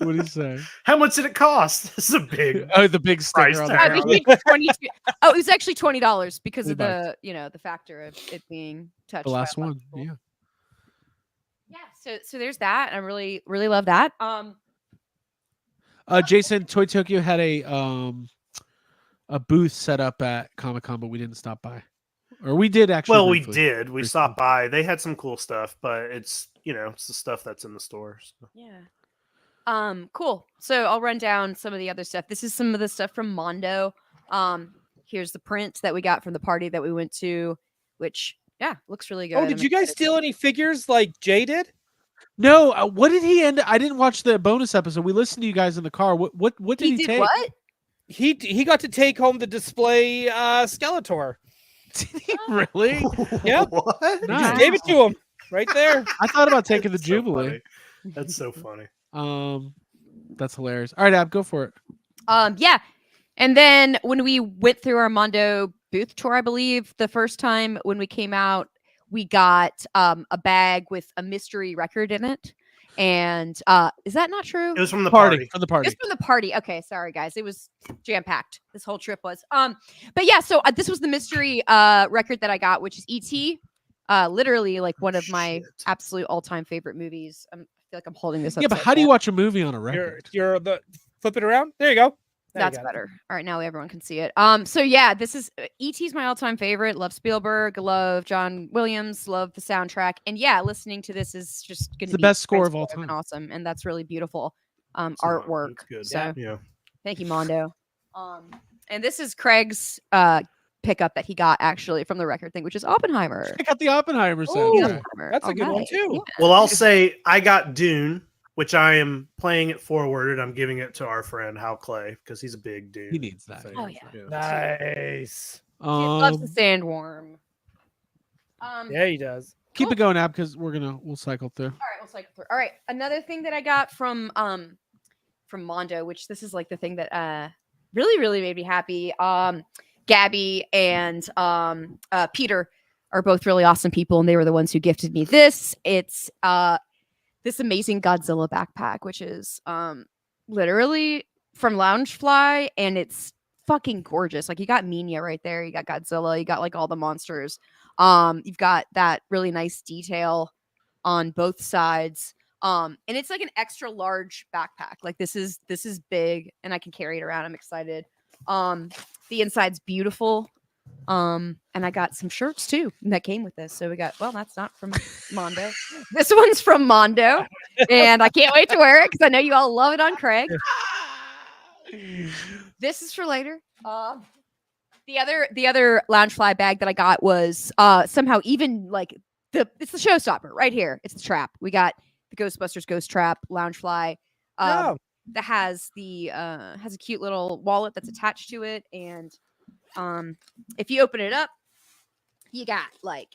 What do you say? How much did it cost? This is a big the big sticker on tag. it was actually $20 because of the the factor of it being touched. The last one. Yeah. So there's that. I really love that. Jason, Toy Tokyo had a booth set up at Comic-Con, but we didn't stop by. Or we did actually. Well, we did. We stopped by. They had some cool stuff, but it's it's the stuff that's in the store. So. Yeah. Cool. So I'll run down some of the other stuff. This is some of the stuff from Mondo. Here's the print that we got from the party that we went to, which looks really good. Oh, did you guys steal any figures like Jay did? No. What did he end? I didn't watch the bonus episode. We listened to you guys in the car. What did he take? What? He got to take home the display Skeletor. Did he really? Yeah. What? He just gave it to him right there. I thought about taking the That's Jubilee. That's so funny. That's hilarious. All right, Ab, go for it. Yeah. And then when we went through our Mondo booth tour, I believe the first time when we came out, we got a bag with a mystery record in it. And is that not true? It was from the party. From the party. It's from the party. Okay, sorry guys. It was jam-packed. This whole trip was. But yeah, so this was the mystery record that I got, which is E.T. Literally like one of my absolute all-time favorite movies. I feel like I'm holding this up. Yeah, but how do you watch a movie on a record? You're the flip it around. There you go. There you That's go. better. All right, now everyone can see it. So yeah, this is E.T.'s my all-time favorite. Love Spielberg, love John Williams, love the soundtrack, and yeah, listening to this is just going to the be best score of all transformative and time. awesome, and that's really beautiful It's artwork. good. So Yeah. thank you, Mondo. And this is Craig's pickup that he got actually from the record thing, which is Oppenheimer. I got the Oppenheimer Ooh, soundtrack. Oppenheimer. That's a good one, Alright, too. yeah. Well, I'll say I got Dune, which I am playing it forwarded. I'm giving it to our friend Hal Clay because he's a big Dune. He needs that. fan. Oh, yeah. Nice. He loves the Um, sandworm. Yeah, he does. keep it going, Ab, because we'll cycle through. All right, we'll cycle through. All right, another thing that I got from Mondo, which this is like the thing that really made me happy. Gabby and Peter are both really awesome people, and they were the ones who gifted me this. It's this amazing Godzilla backpack, which is literally from Loungefly, and it's fucking gorgeous. Like, you got Minya right there, you got Godzilla, you got like all the monsters. You've got that really nice detail on both sides. And it's like an extra large backpack. Like, this is big, and I can carry it around. I'm excited. The inside's beautiful. And I got some shirts too that came with this. So we got, well, that's not from Mondo. This one's from Mondo, and I can't wait to wear it because I know you all love it on Craig. This is for later. The other Loungefly bag that I got was somehow even like it's the showstopper right here. It's the trap. We got the Ghostbusters Ghost Trap Loungefly. Oh. That has has a cute little wallet that's attached to it, and if you open it up, you got like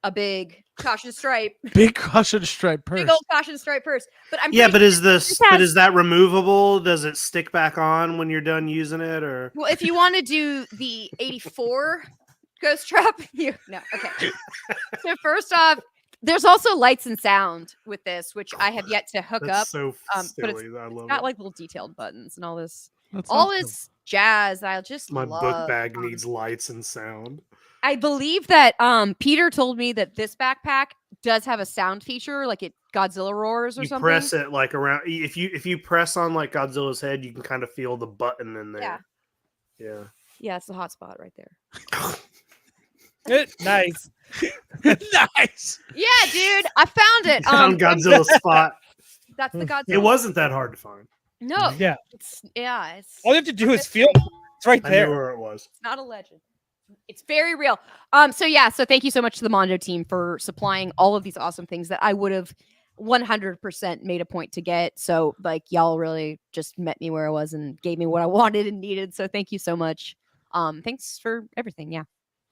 a big caution stripe, Big caution stripe purse. big old caution stripe purse. But I'm Yeah, pretty but sure is this but has- is that removable? Does it stick back on when you're done using it, or well, if you want to do the 84 Ghost Trap, okay. So first off, there's also lights and sound with this, which I have yet to hook that's up. so but silly? I love Got it. like little detailed buttons and all this, That's all awesome. this jazz that I just My love. book bag needs lights and sound. I believe that Peter told me that this backpack does have a sound feature, like it Godzilla roars or You something. press it like around. If you press on like Godzilla's head, you can kind of feel the button in there. Yeah. Yeah, it's the hot spot right there. Nice. Nice. Yeah, dude, I found it. Found Godzilla's spot. That's the Godzilla. It wasn't that hard to find. No, Yeah. it's All you have to do is feel. It's right I knew there. where it was. It's not a legend. It's very real. So thank you so much to the Mondo team for supplying all of these awesome things that I would have 100% made a point to get. So like, y'all really just met me where I was and gave me what I wanted and needed. So thank you so much. Thanks for everything. Yeah.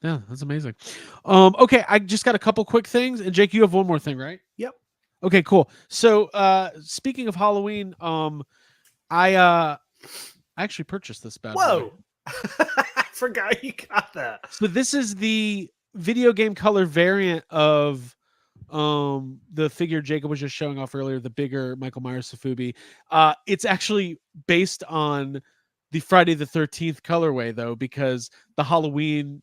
Yeah, that's amazing. Okay, I just got a couple quick things, and Jake, you have one more thing, right? Yep. Okay, cool. So, speaking of Halloween, I actually purchased this bad boy. Whoa! I forgot you got that. So this is the video game color variant of the figure Jacob was just showing off earlier, the bigger Michael Myers Safubi. It's actually based on the Friday the 13th colorway, though, because the Halloween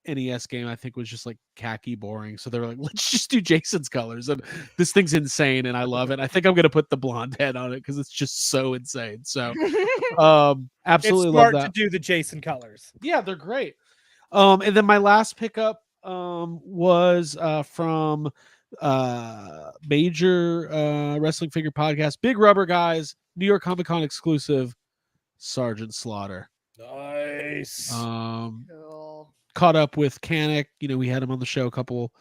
NES game I think was just like khaki boring, so they were like, let's just do Jason's colors, and this thing's insane and I love it. I think I'm gonna put the blonde head on it because it's just so insane. So absolutely It's love smart that. to do the Jason colors. Yeah, they're great. And then my last pickup was from major wrestling figure podcast, Big Rubber Guys, New York Comic Con exclusive, Sergeant Slaughter. Nice. Cool. Caught up with Kanik. We had him on the show a couple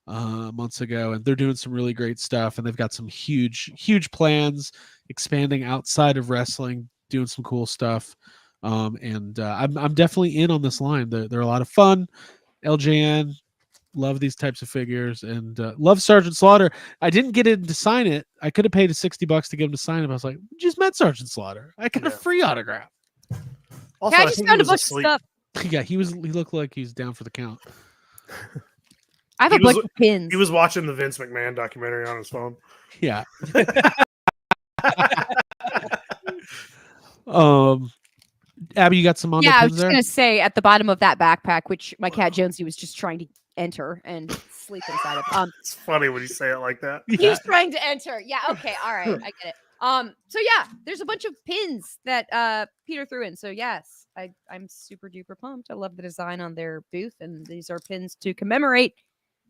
months ago, and they're doing some really great stuff, and they've got some huge plans expanding outside of wrestling, doing some cool stuff. And I'm definitely in on this line. They're a lot of fun. LJN, love these types of figures, and love Sergeant Slaughter. I didn't get him to sign it. I could have paid $60 to get him to sign it, but I was like, just met Sergeant Slaughter. I got a free autograph. Also, I I just think he found a was bunch asleep. of stuff. Yeah, he looked like he's down for the count. I have He a bunch was- of pins. He was watching the Vince McMahon documentary on his phone. Yeah. Abby, you got some on Yeah, I was pins just there? gonna say at the bottom of that backpack, which my cat Jonesy was just trying to enter and sleep inside of. It's funny when you say it like that. He was trying to enter. Yeah, okay, all right, I get it. So yeah, there's a bunch of pins that Peter threw in. So yes, I'm super duper pumped. I love the design on their booth, and these are pins to commemorate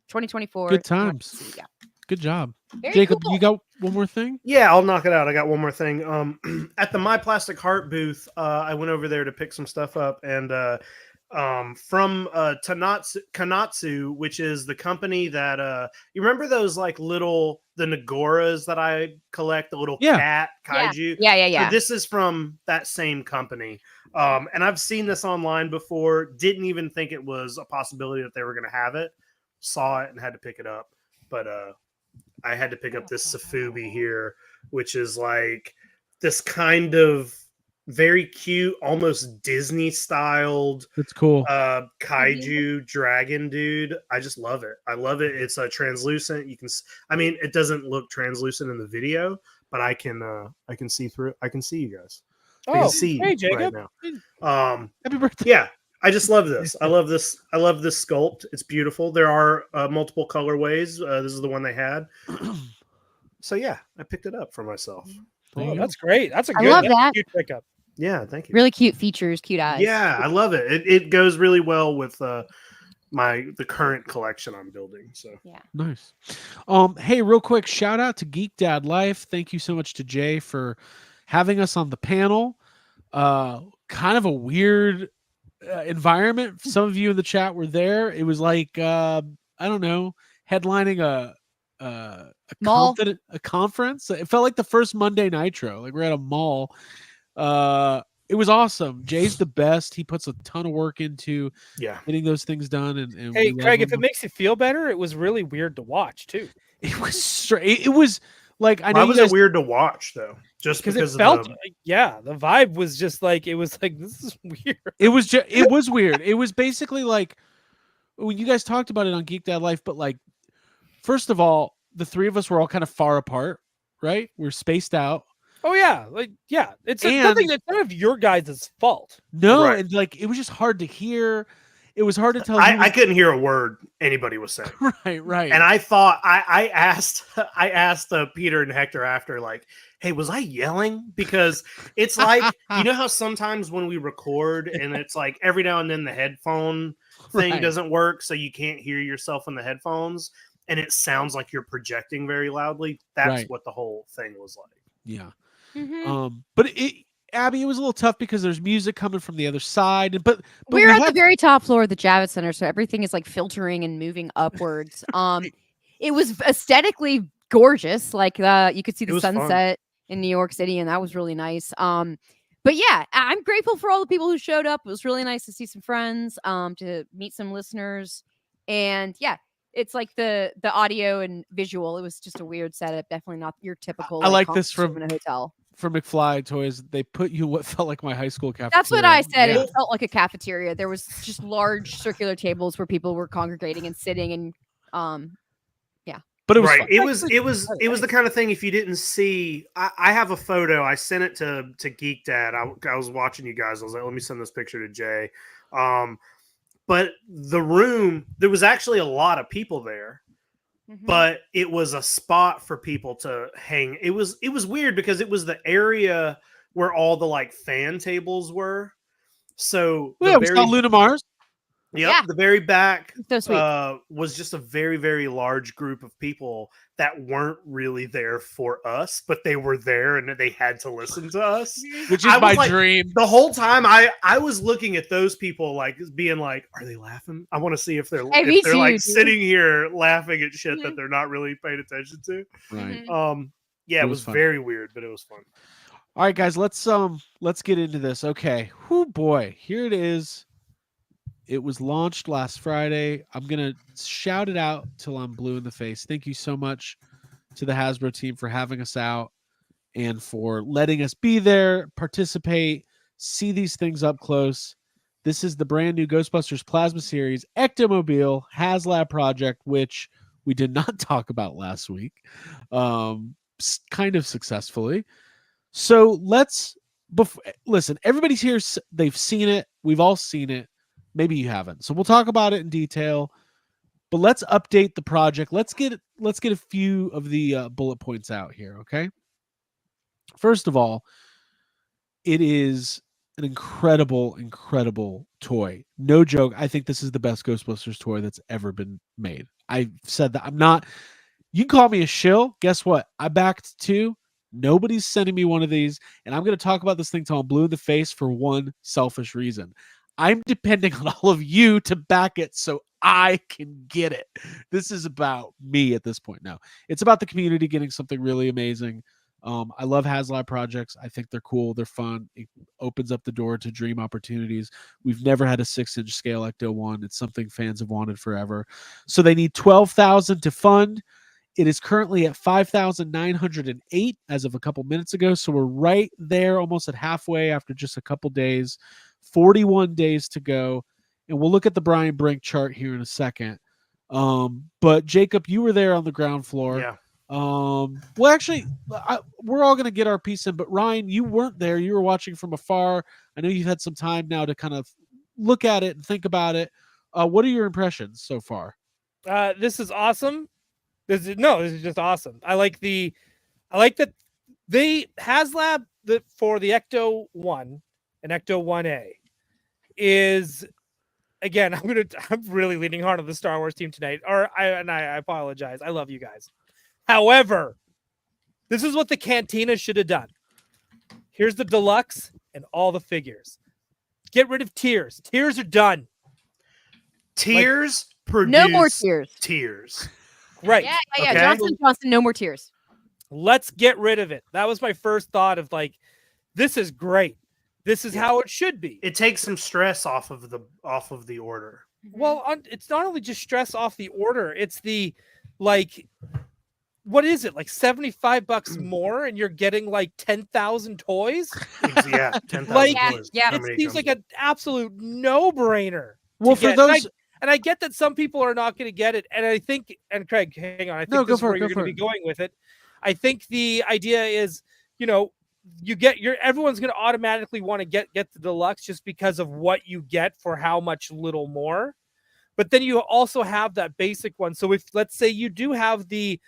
2024. Good times. NYCC. Yeah. Good job. Very Jacob, cool. you got one more thing? Yeah, I'll knock it out. I got one more thing. At the My Plastic Heart booth, I went over there to pick some stuff up, and from Kanatsu, which is the company that you remember those like the Nagoras that I collect, the little cat kaiju. Yeah. So this is from that same company, and I've seen this online before. Didn't even think it was a possibility that they were going to have it. Saw it and had to pick it up, but I had to pick up this Safubi here, which is like this kind of very cute, almost Disney styled. It's cool. Kaiju dragon dude. I just love it. I love it. It's a translucent. You can. I mean, it doesn't look translucent in the video, but I can see through it. I can see you guys. I can see hey, Jacob. right now. Happy birthday. Yeah. I just love this. I love this sculpt. It's beautiful. There are multiple colorways. This is the one they had. So yeah, I picked it up for myself. Oh, that's great. That's a I good love that. cute pickup. Yeah, thank you. Really cute features, cute eyes. Yeah, I love it. It goes really well with the current collection I'm building. So Yeah. Nice. Hey, real quick, shout out to Geek Dad Life. Thank you so much to Jay for having us on the panel. Kind of a weird environment. Some of you in the chat were there. It was like I don't know, headlining a Mall. a conference. It felt like the first Monday Nitro. Like we're at a mall. It was awesome. Jay's the best. He puts a ton of work into getting those things done. And Hey, Craig, if it makes you feel better, it was really weird to watch too. it was straight. It was like I know. Why was it weird to watch though? Just because it felt the vibe was just like it was like this is weird. It was weird. It was basically like when you guys talked about it on Geek Dad Life, but like first of all, the three of us were all kind of far apart, right? We're spaced out. Oh yeah, it's nothing that's none of your guys' fault. No, Right. and like it was just hard to hear. It was hard to tell. I couldn't hear a word anybody was saying. Right. And I thought I asked Peter and Hector after, like, hey, was I yelling? Because it's like, you know how sometimes when we record and it's like every now and then the headphone thing doesn't work, so you can't hear yourself in the headphones, and it sounds like you're projecting very loudly. That's what the whole thing was like. Yeah. Mm-hmm. But Abby, it was a little tough because there's music coming from the other side. But we're at the very top floor of the Javits Center, so everything is like filtering and moving upwards. It was aesthetically gorgeous. Like you could see the sunset in New York City, and that was really nice. But yeah, I'm grateful for all the people who showed up. It was really nice to see some friends, to meet some listeners, and yeah. It's like the audio and visual. It was just a weird setup. Definitely not your typical. I like this from a hotel. From McFly Toys. They put you what felt like my high school cafeteria. That's what I said. Yeah. It felt like a cafeteria. There was just large circular tables where people were congregating and sitting and yeah. But it was right. Fun. It was the kind of thing. If you didn't see, I have a photo. I sent it to Geek Dad. I was watching you guys. I was like, let me send this picture to Jay. But the room, there was actually a lot of people there, but it was a spot for people to hang. It was weird because it was the area where all the like fan tables were. So we saw Luna Mars. Yep, the very back so was just a very, very large group of people that weren't really there for us, but they were there and they had to listen to us. Which is my dream. The whole time I was looking at those people like being like, are they laughing? I want to see if they're like sitting here laughing at shit that they're not really paying attention to. Right. Yeah, it was very weird, but it was fun. All right, guys, let's get into this. Okay. Whoo boy, here it is. It was launched last Friday. I'm going to shout it out till I'm blue in the face. Thank you so much to the Hasbro team for having us out and for letting us be there, participate, see these things up close. This is the brand new Ghostbusters Plasma Series Ectomobile HasLab project, which we did not talk about last week, kind of successfully. So listen, everybody's here. They've seen it. We've all seen it. Maybe you haven't. So we'll talk about it in detail, but let's update the project. Let's get a few of the bullet points out here. Okay. First of all, it is an incredible toy. No joke. I think this is the best Ghostbusters toy that's ever been made. I've said that. I'm not. You can call me a shill. Guess what? I backed 2. Nobody's sending me one of these, and I'm going to talk about this thing till I'm blue in the face for one selfish reason. I'm depending on all of you to back it so I can get it. This is about me at this point. No, it's about the community getting something really amazing. I love HasLab projects. I think they're cool. They're fun. It opens up the door to dream opportunities. We've never had a 6-inch scale Ecto-1. It's something fans have wanted forever. So they need $12,000 to fund. It is currently at 5,908 as of a couple minutes ago. So we're right there, almost at halfway after just a couple days. 41 days to go. And we'll look at the Brian Brink chart here in a second. But Jacob, you were there on the ground floor. Yeah. Well, actually, we're all going to get our piece in, but Ryan, you weren't there. You were watching from afar. I know you've had some time now to kind of look at it and think about it. What are your impressions so far? This is awesome. This is just awesome. I like that the HasLab for the Ecto-1 and Ecto-1A is, again, I'm really leaning hard on the Star Wars team tonight. I apologize. I love you guys. However, this is what the Cantina should have done. Here's the deluxe and all the figures. Get rid of tiers. Tiers are done. Tiers produce No more tiers. Tiers. Right. Yeah. Okay. Johnson, no more tiers. Let's get rid of it. That was my first thought of like, this is great. This is how it should be. It takes some stress off of the order. Well, it's not only just stress off the order. It's the like, what is it? Like $75 more, and you're getting like 10,000 toys. Yeah, 10,000 Like, toys. yeah. It seems like an absolute no-brainer. Well, for those, And I get that some people are not going to get it. And I think, and Craig, hang on, I think No, this is go for where it, you're go going for to be going with it. I think the idea is, everyone's going to automatically want to get the deluxe just because of what you get for how much little more. But then you also have that basic one. So if, let's say you do have the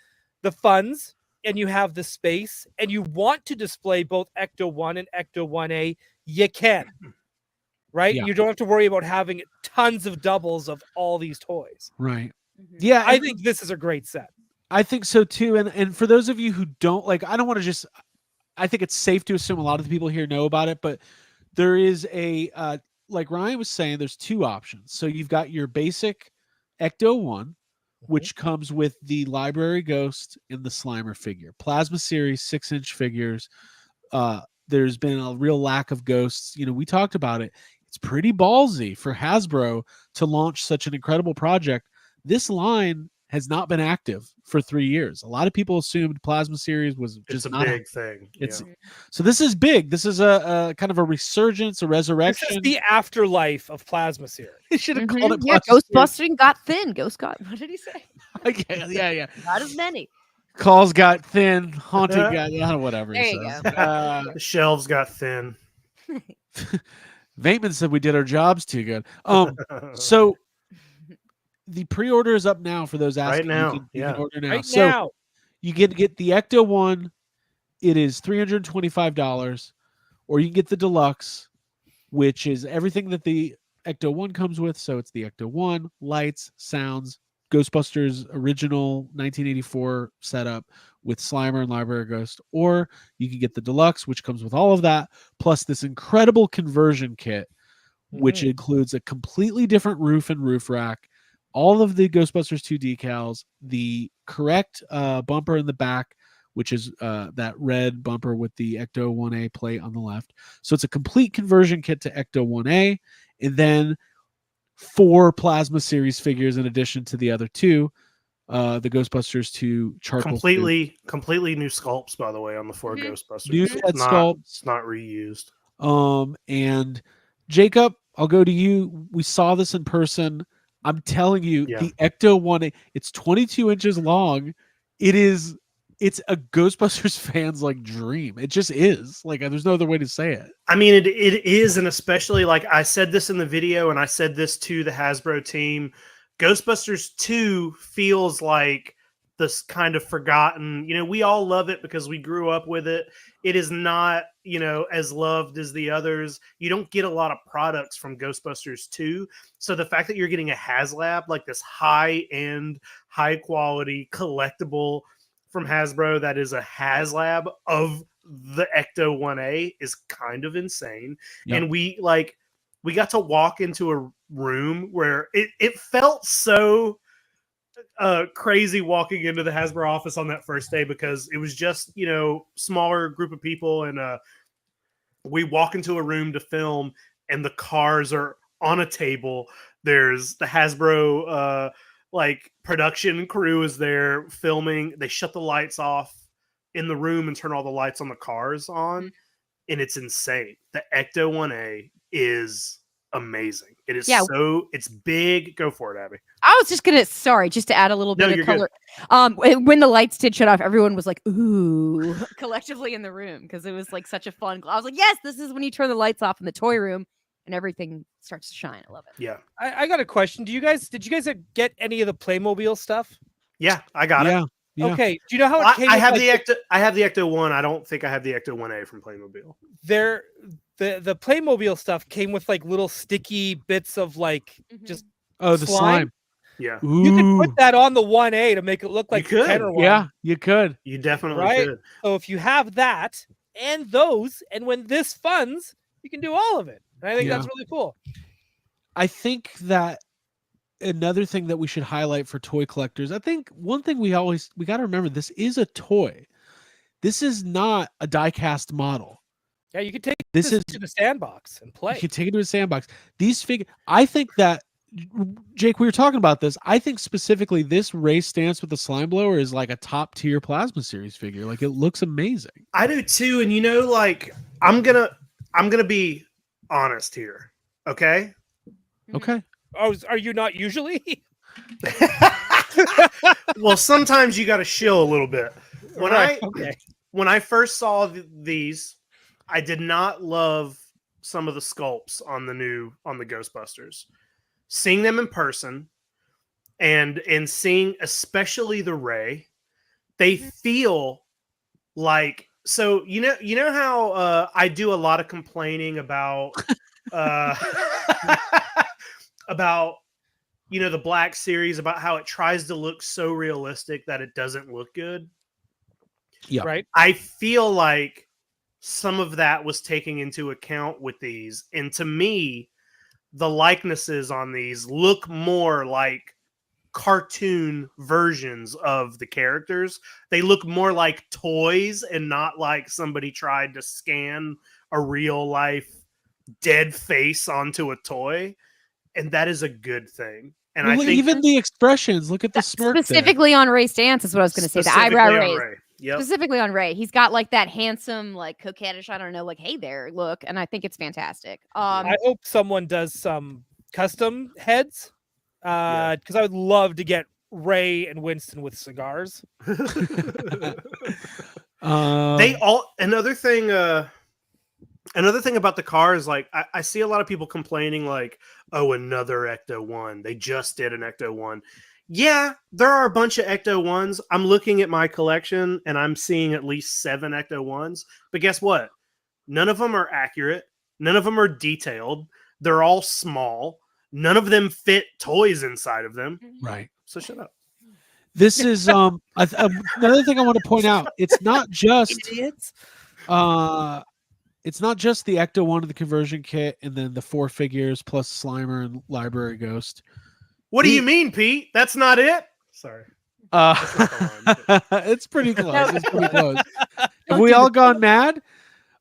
funds and you have the space and you want to display both Ecto-1 and Ecto-1A, you can. Right? Yeah. You don't have to worry about having tons of doubles of all these toys. right. Yeah. I think this is a great set. I think so too. And for those of you who don't I don't want to just, I think it's safe to assume a lot of the people here know about it, but there is like Ryan was saying, there's 2 options. So you've got your basic Ecto-1, which comes with the Library Ghost and the Slimer figure. Plasma Series 6-inch figures. There's been a real lack of ghosts. We talked about it. It's pretty ballsy for Hasbro to launch such an incredible project. This line has not been active for 3 years. A lot of people assumed Plasma Series was just It's a not big thing. So this is big. This is a kind of a resurgence, a resurrection. This is the afterlife of Plasma Series. They should have called it Yeah, Plasma Ghostbustering got thin. Ghost got, what did he say? Series. yeah. Not as many. Calls got thin, haunted got whatever. There he you says. The shelves got thin. Vateman said we did our jobs too good. So the pre-order is up now for those asking. Right now, You can order now. Right So now. you get the Ecto-1. It is $325, or you can get the deluxe, which is everything that the Ecto-1 comes with. So it's the Ecto-1, lights, sounds, Ghostbusters original 1984 setup with Slimer and Library Ghost, or you can get the deluxe, which comes with all of that, plus this incredible conversion kit, which includes a completely different roof and roof rack, all of the Ghostbusters 2 decals, the correct bumper in the back, which is that red bumper with the Ecto-1A plate on the left. So it's a complete conversion kit to Ecto-1A, and then 4 Plasma Series figures in addition to the other 2, the Ghostbusters 2 charcoal. Completely new sculpts, by the way, on the 4 Ghostbusters. New head sculpts. It's not reused. And Jacob, I'll go to you. We saw this in person. I'm telling you, the Ecto-1A, it's 22 inches long. It's a Ghostbusters fan's dream. It just is. There's no other way to say it. I mean, it is, and especially I said this in the video, and I said this to the Hasbro team. Ghostbusters 2 feels like this kind of forgotten, we all love it because we grew up with it. It is not, as loved as the others. You don't get a lot of products from Ghostbusters 2. So the fact that you're getting a HasLab, like this high-end, high-quality collectible from Hasbro that is a HasLab of the Ecto-1A is kind of insane. Yep. And we got to walk into a room where it felt so crazy walking into the Hasbro office on that first day, because it was just, smaller group of people, and we walk into a room to film and the cars are on a table. There's the Hasbro production crew is there filming. They shut the lights off in the room and turn all the lights on the cars on, and it's insane. The Ecto-1A is amazing. It is it's big. Go for it, Abby. I was just just to add a little bit of color. When the lights did shut off, everyone was like, ooh, collectively in the room, because it was like such a fun. I was like, yes, this is when you turn the lights off in the toy room and everything starts to shine. I love it. Yeah. I got a question. Did you guys get any of the Playmobil stuff? Yeah, I got it. Yeah. Okay. Do you know how it came? I have the Ecto-1. I don't think I have the Ecto-1A from Playmobil. The Playmobil stuff came with like little sticky bits of just the slime. Yeah. Ooh. You could put that on the 1A to make it look like You could. 10 or 1. Yeah, you could. You definitely Right? could. So if you have that and those, and when this funds, you can do all of it. And I think that's really cool. I think that another thing that we should highlight for toy collectors, I think one thing we got to remember, this is a toy. This is not a die-cast model. Yeah, you could take this to the sandbox and play. You can take it to a sandbox. These figures, I think that, Jake, we were talking about this. I think specifically this race stance with the slime blower is like a top tier Plasma Series figure. Like, it looks amazing. I do too. And I'm gonna be honest here. Okay. Okay. Oh, are you not usually? Well, sometimes you got to shill a little bit. When I first saw these, I did not love some of the sculpts on the Ghostbusters. Seeing them in person and seeing especially the Ray, they feel like, so you know how I do a lot of complaining about about the Black Series, about how it tries to look so realistic that it doesn't look good. Yeah. Right. I feel like some of that was taken into account with these. And to me, the likenesses on these look more like cartoon versions of the characters. They look more like toys and not like somebody tried to scan a real life dead face onto a toy. And that is a good thing. And I think even the expressions, look at the smirk. Specifically on Ray's stance is what I was going to say. The eyebrow raise. Yep. Specifically on Ray. He's got like that handsome, like coquettish, I don't know, like, hey there, look. And I think it's fantastic. I hope someone does some custom heads. Because I would love to get Ray and Winston with cigars. Another thing about the car is, like, I see a lot of people complaining, like, oh, another Ecto-1. They just did an Ecto-1. Yeah, there are a bunch of Ecto-1s. I'm looking at my collection and I'm seeing at least 7 Ecto-1s. But guess what? None of them are accurate. None of them are detailed. They're all small. None of them fit toys inside of them. Right. So shut up. This is another thing I want to point out. It's not just idiots. It's not just the Ecto-1 of the conversion kit and then the 4 figures plus Slimer and Library Ghost. What do you mean, Pete? That's not it? Sorry. It's pretty close. It's pretty close. Have we all gone mad?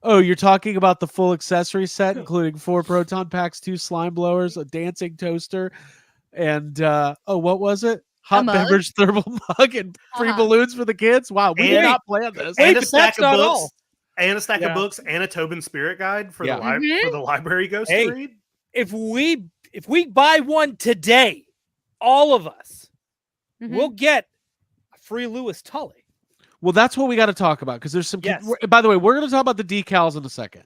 Oh, you're talking about the full accessory set, including 4 proton packs, 2 slime blowers, a dancing toaster, and what was it? Hot beverage thermal mug and free balloons for the kids. Wow, we did not plan this. And a stack of books. And a stack of books and a Tobin Spirit Guide for the Library Ghost to read. If we buy one today, all of us will get a free Louis Tully. Well, that's what we got to talk about, because there's some. By the way, we're going to talk about the decals in a second.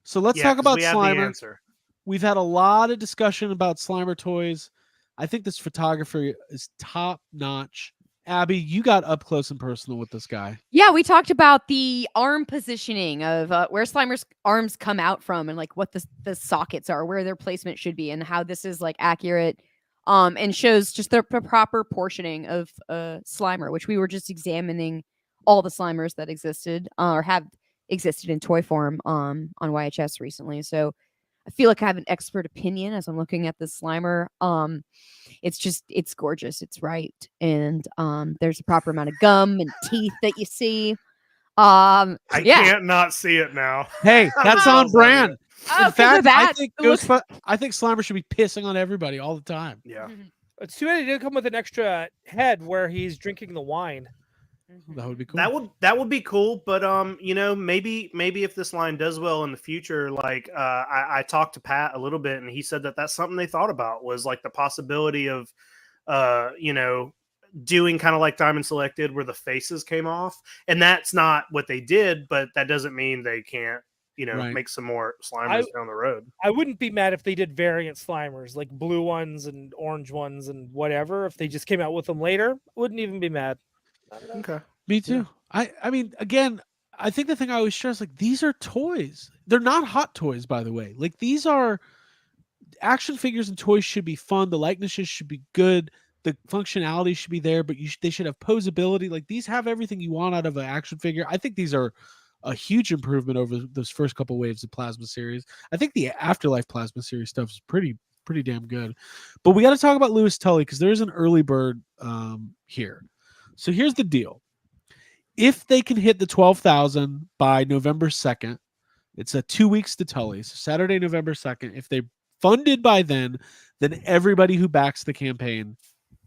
So let's talk about Slimer. We've had a lot of discussion about Slimer toys. I think this photographer is top notch, Abby, you got up close and personal with this guy. Yeah, we talked about the arm positioning of where Slimer's arms come out from and like what the sockets are, where their placement should be, and how this is like accurate and shows just the proper portioning of Slimer, which we were just examining all the Slimers that existed or have existed in toy form on YHS recently. So I feel like I have an expert opinion as I'm looking at this Slimer. It's gorgeous. It's right. And there's a proper amount of gum and teeth that you see. I can't not see it now. Hey, that's on brand. Oh, In fact, that, I think Slimer should be pissing on everybody all the time. Yeah. It's too bad he didn't come with an extra head where he's drinking the wine. That would be cool. That would be cool, but maybe if this line does well in the future, like I talked to Pat a little bit, and he said that that's something they thought about, was like the possibility of doing kind of like Diamond Selected where the faces came off, and that's not what they did, but that doesn't mean they can't make some more Slimers down the road. I wouldn't be mad if they did variant Slimers, like blue ones and orange ones and whatever. If they just came out with them later, wouldn't even be mad. Okay. Me too. Yeah. I mean, again, I think the thing I always stress, like, these are toys. They're not hot toys, by the way. Like, these are action figures, and toys should be fun. The likenesses should be good. The functionality should be there, but they should have posability. Like, these have everything you want out of an action figure. I think these are a huge improvement over those first couple waves of Plasma series. I think the Afterlife Plasma series stuff is pretty damn good. But we got to talk about Louis Tully, because there's an early bird here. So here's the deal. If they can hit the 12,000 by November 2nd, it's 2 weeks to Tully. So Saturday, November 2nd. If they're funded by then everybody who backs the campaign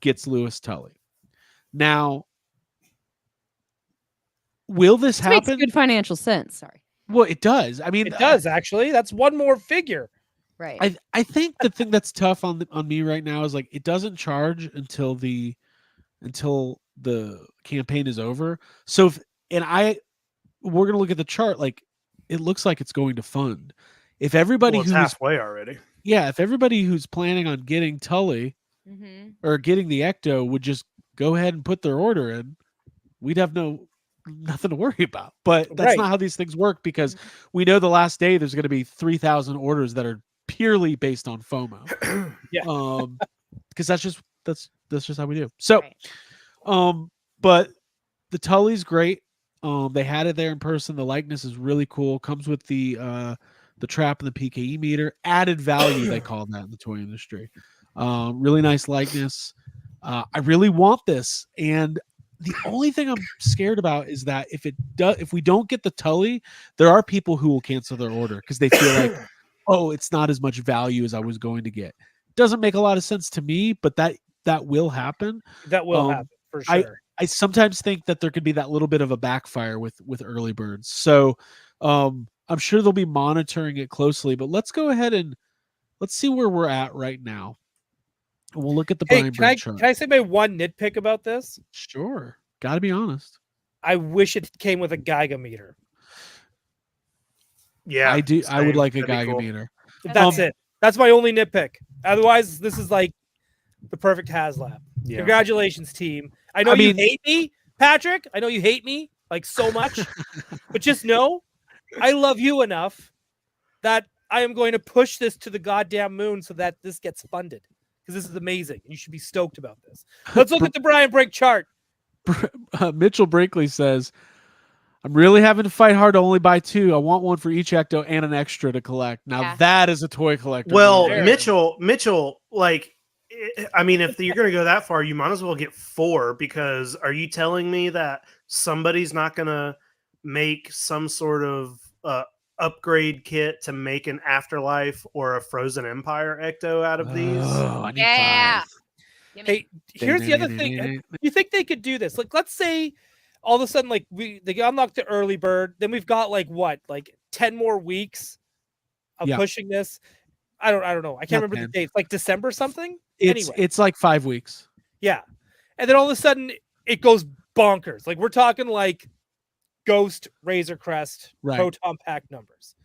gets Louis Tully. Now, will this happen? Makes good financial sense. Sorry. Well, it does. I mean, it does actually. That's one more figure. Right. I think the thing that's tough on me right now is, like, it doesn't charge until the campaign is over. So we're gonna look at the chart, like, it looks like it's going to fund. If everybody who's halfway already. Yeah, if everybody who's planning on getting Tully or getting the Ecto would just go ahead and put their order in, we'd have nothing to worry about. But that's not how these things work, because we know the last day there's going to be 3,000 orders that are purely based on FOMO. Yeah. Because that's just how we do. So, but the Tully's great. They had it there in person. The likeness is really cool. Comes with the trap and the PKE meter. Added value, they call that in the toy industry. Really nice likeness. I really want this, and the only thing I'm scared about is that if we don't get the Tully, there are people who will cancel their order because they feel like, oh, it's not as much value as I was going to get. Doesn't make a lot of sense to me, but that will happen. That will happen for sure. I sometimes think that there could be that little bit of a backfire with early birds. So I'm sure they'll be monitoring it closely, but let's go ahead and let's see where we're at right now. We'll look at the Brian Bird chart. Can I say my one nitpick about this? Sure. Got to be honest. I wish it came with a Geiger meter. Yeah, I do. same. I would like a That'd be Geiger cool. meter. That's it. That's my only nitpick. Otherwise, this is like the perfect HasLab. Yeah. Congratulations, team. I know you hate me, Patrick. I know you hate me like so much, but just know I love you enough that I am going to push this to the goddamn moon so that this gets funded, because this is amazing. You should be stoked about this. Let's look at the Brian Brink chart. Mitchell Brinkley says, I'm really having to fight hard to only buy two. I want one for each Ecto and an extra to collect. Now that is a toy collector. Well, Mitchell, like, I mean, if you're going to go that far, you might as well get four, because are you telling me that somebody's not going to make some sort of upgrade kit to make an Afterlife or a Frozen Empire Ecto out of these? Oh, I need Yeah. five. Hey, here's the other thing. You think they could do this? Like, let's say all of a sudden, like, they unlock the early bird, then we've got like 10 more weeks of pushing this. I don't know. I can't remember the dates. Like December something. It's like 5 weeks. Yeah, and then all of a sudden it goes bonkers. Like, we're talking like Ghost, Razor Crest, Proton Pack numbers.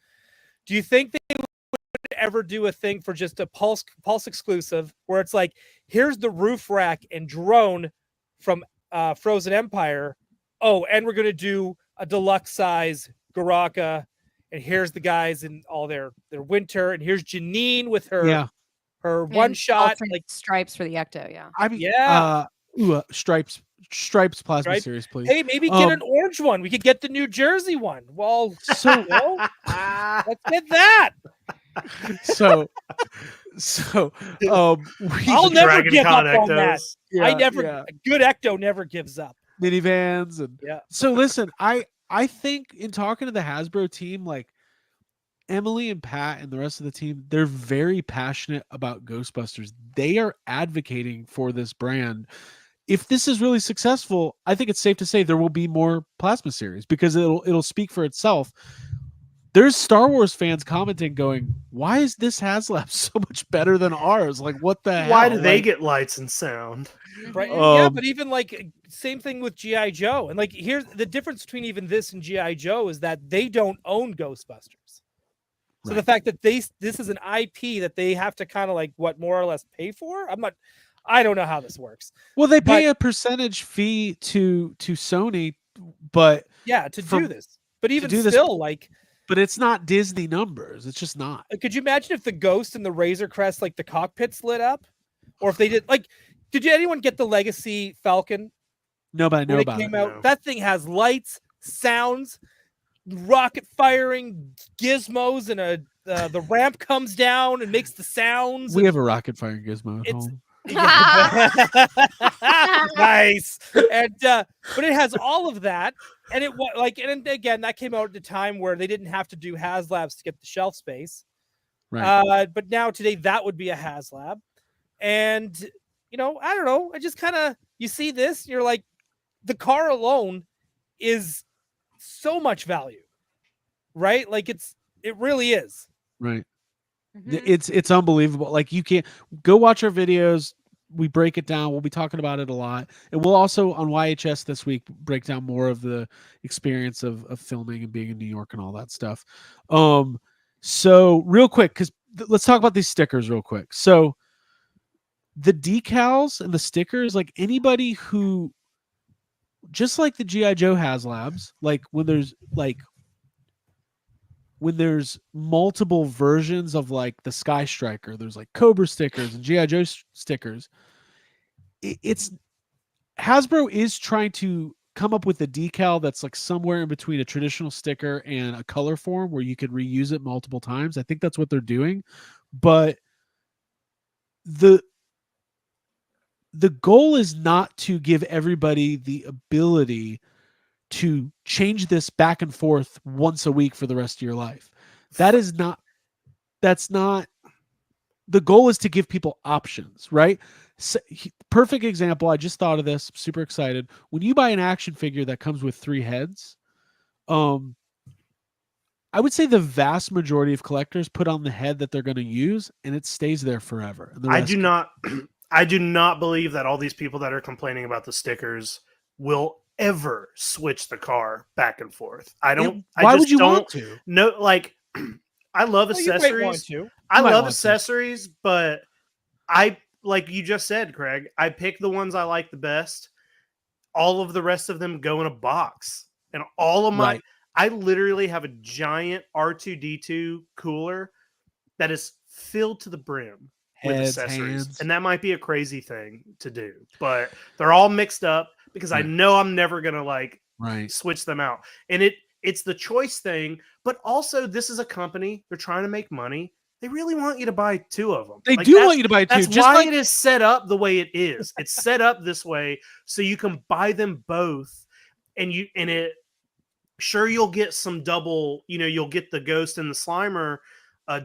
Do you think they would ever do a thing for just a Pulse exclusive where it's like, here's the roof rack and drone from Frozen Empire. Oh, and we're gonna do a deluxe size Garaka, and here's the guys in all their winter, and here's Janine with her one And shot, alternate like stripes for the Ecto. Yeah. I mean, yeah. Stripes plasma Stripes. series, please. Hey, maybe get an orange one. We could get the New Jersey one. Well, So let's get that. so I'll never Dragon give Con up on that. Ectos. A good Ecto never gives up. minivans and Yeah. so listen, I think in talking to the Hasbro team, like Emily and Pat and the rest of the team, they're very passionate about Ghostbusters. They are advocating for this brand. If this is really successful, I think it's safe to say there will be more plasma series because it'll speak for itself. There's Star Wars fans commenting going, why is this HasLab so much better than ours? Like, what the hell? Why do they get lights and sound? Right. Yeah, but even like same thing with G.I. Joe. And like here's the difference between even this and G.I. Joe is that they don't own Ghostbusters. So the fact that this is an IP that they have to kind of like more or less pay for. I don't know how this works. Well, they pay a percentage fee to Sony, but yeah, do this. But even still, but it's not Disney numbers. It's just not. Could you imagine if the Ghost and the Razor Crest, like the cockpits lit up, or if they did did anyone get the Legacy Falcon? Nobody know about it. No. That thing has lights, sounds, rocket firing, gizmos, and the ramp comes down and makes the sounds. We have a rocket firing gizmo at home. Nice. And but it has all of that, and it was and again that came out at a time where they didn't have to do HasLabs to get the shelf space. Right. But now today that would be a HasLab, and I don't know. I just kind of you see this, you're like, the car alone is so much value, right? Like it really is. Right. It's unbelievable. Like you can't go watch our videos. We break it down. We'll be talking about it a lot. And we'll also on YHS this week break down more of the experience of filming and being in New York and all that stuff. So real quick, because let's talk about these stickers real quick. So the decals and the stickers, like anybody who just like the G.I. Joe HasLabs, like when there's multiple versions of like the Sky Striker, there's like Cobra stickers and G.I. Joe stickers. It's Hasbro is trying to come up with a decal that's like somewhere in between a traditional sticker and a color form where you could reuse it multiple times. I think that's what they're doing. But the goal is not to give everybody the ability to change this back and forth once a week for the rest of your life. That's not the goal. Is to give people options, right? So, perfect example. I just thought of this. Super excited. When you buy an action figure that comes with 3 heads, I would say the vast majority of collectors put on the head that they're going to use, and it stays there forever. And I do not believe that all these people that are complaining about the stickers will ever switch the car back and forth. Why would you want to? No, like I love accessories. I love accessories, but like you just said, Craig, I pick the ones I like the best. All of the rest of them go in a box, and all of my I literally have a giant R2D2 cooler that is filled to the brim with accessories. And that might be a crazy thing to do, but they're all mixed up because I know I'm never going to switch them out. And it's the choice thing, but also this is a company. They're trying to make money. They really want you to buy 2 of them. They do want you to buy 2. That's just why it is set up the way it is. It's set up this way so you can buy them both, and sure, you'll get some double. You'll get the Ghost and the Slimer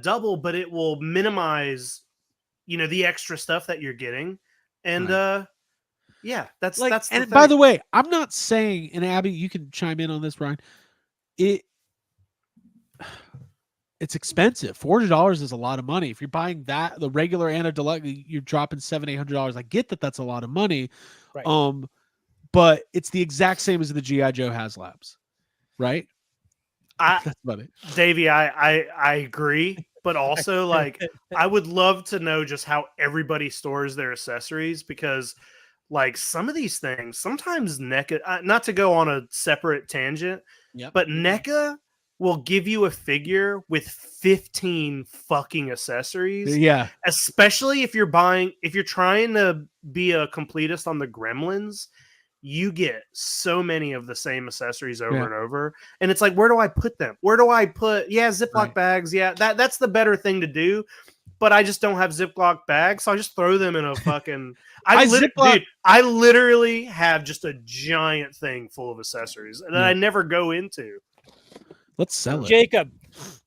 double, but it will minimize, the extra stuff that you're getting. And that's the thing. By the way, I'm not saying, and Abby, you can chime in on this, Brian. It's expensive. $400 is a lot of money. If you're buying the regular and a deluxe, you're dropping $700-800. I get that that's a lot of money. Right. But it's the exact same as the G.I. Joe HasLabs, right? That's about it. Davey, I agree, but also like I would love to know just how everybody stores their accessories, because like some of these things, sometimes NECA, not to go on a separate tangent, but NECA will give you a figure with 15 fucking accessories. Yeah. Especially if you're trying to be a completist on the Gremlins, you get so many of the same accessories over and over. And it's like, where do I put them? Where do I put, Ziploc bags. Yeah, that's the better thing to do. But I just don't have Ziploc bags, so I just throw them in a fucking. Dude, I literally have just a giant thing full of accessories that I never go into. Let's sell it. Jacob,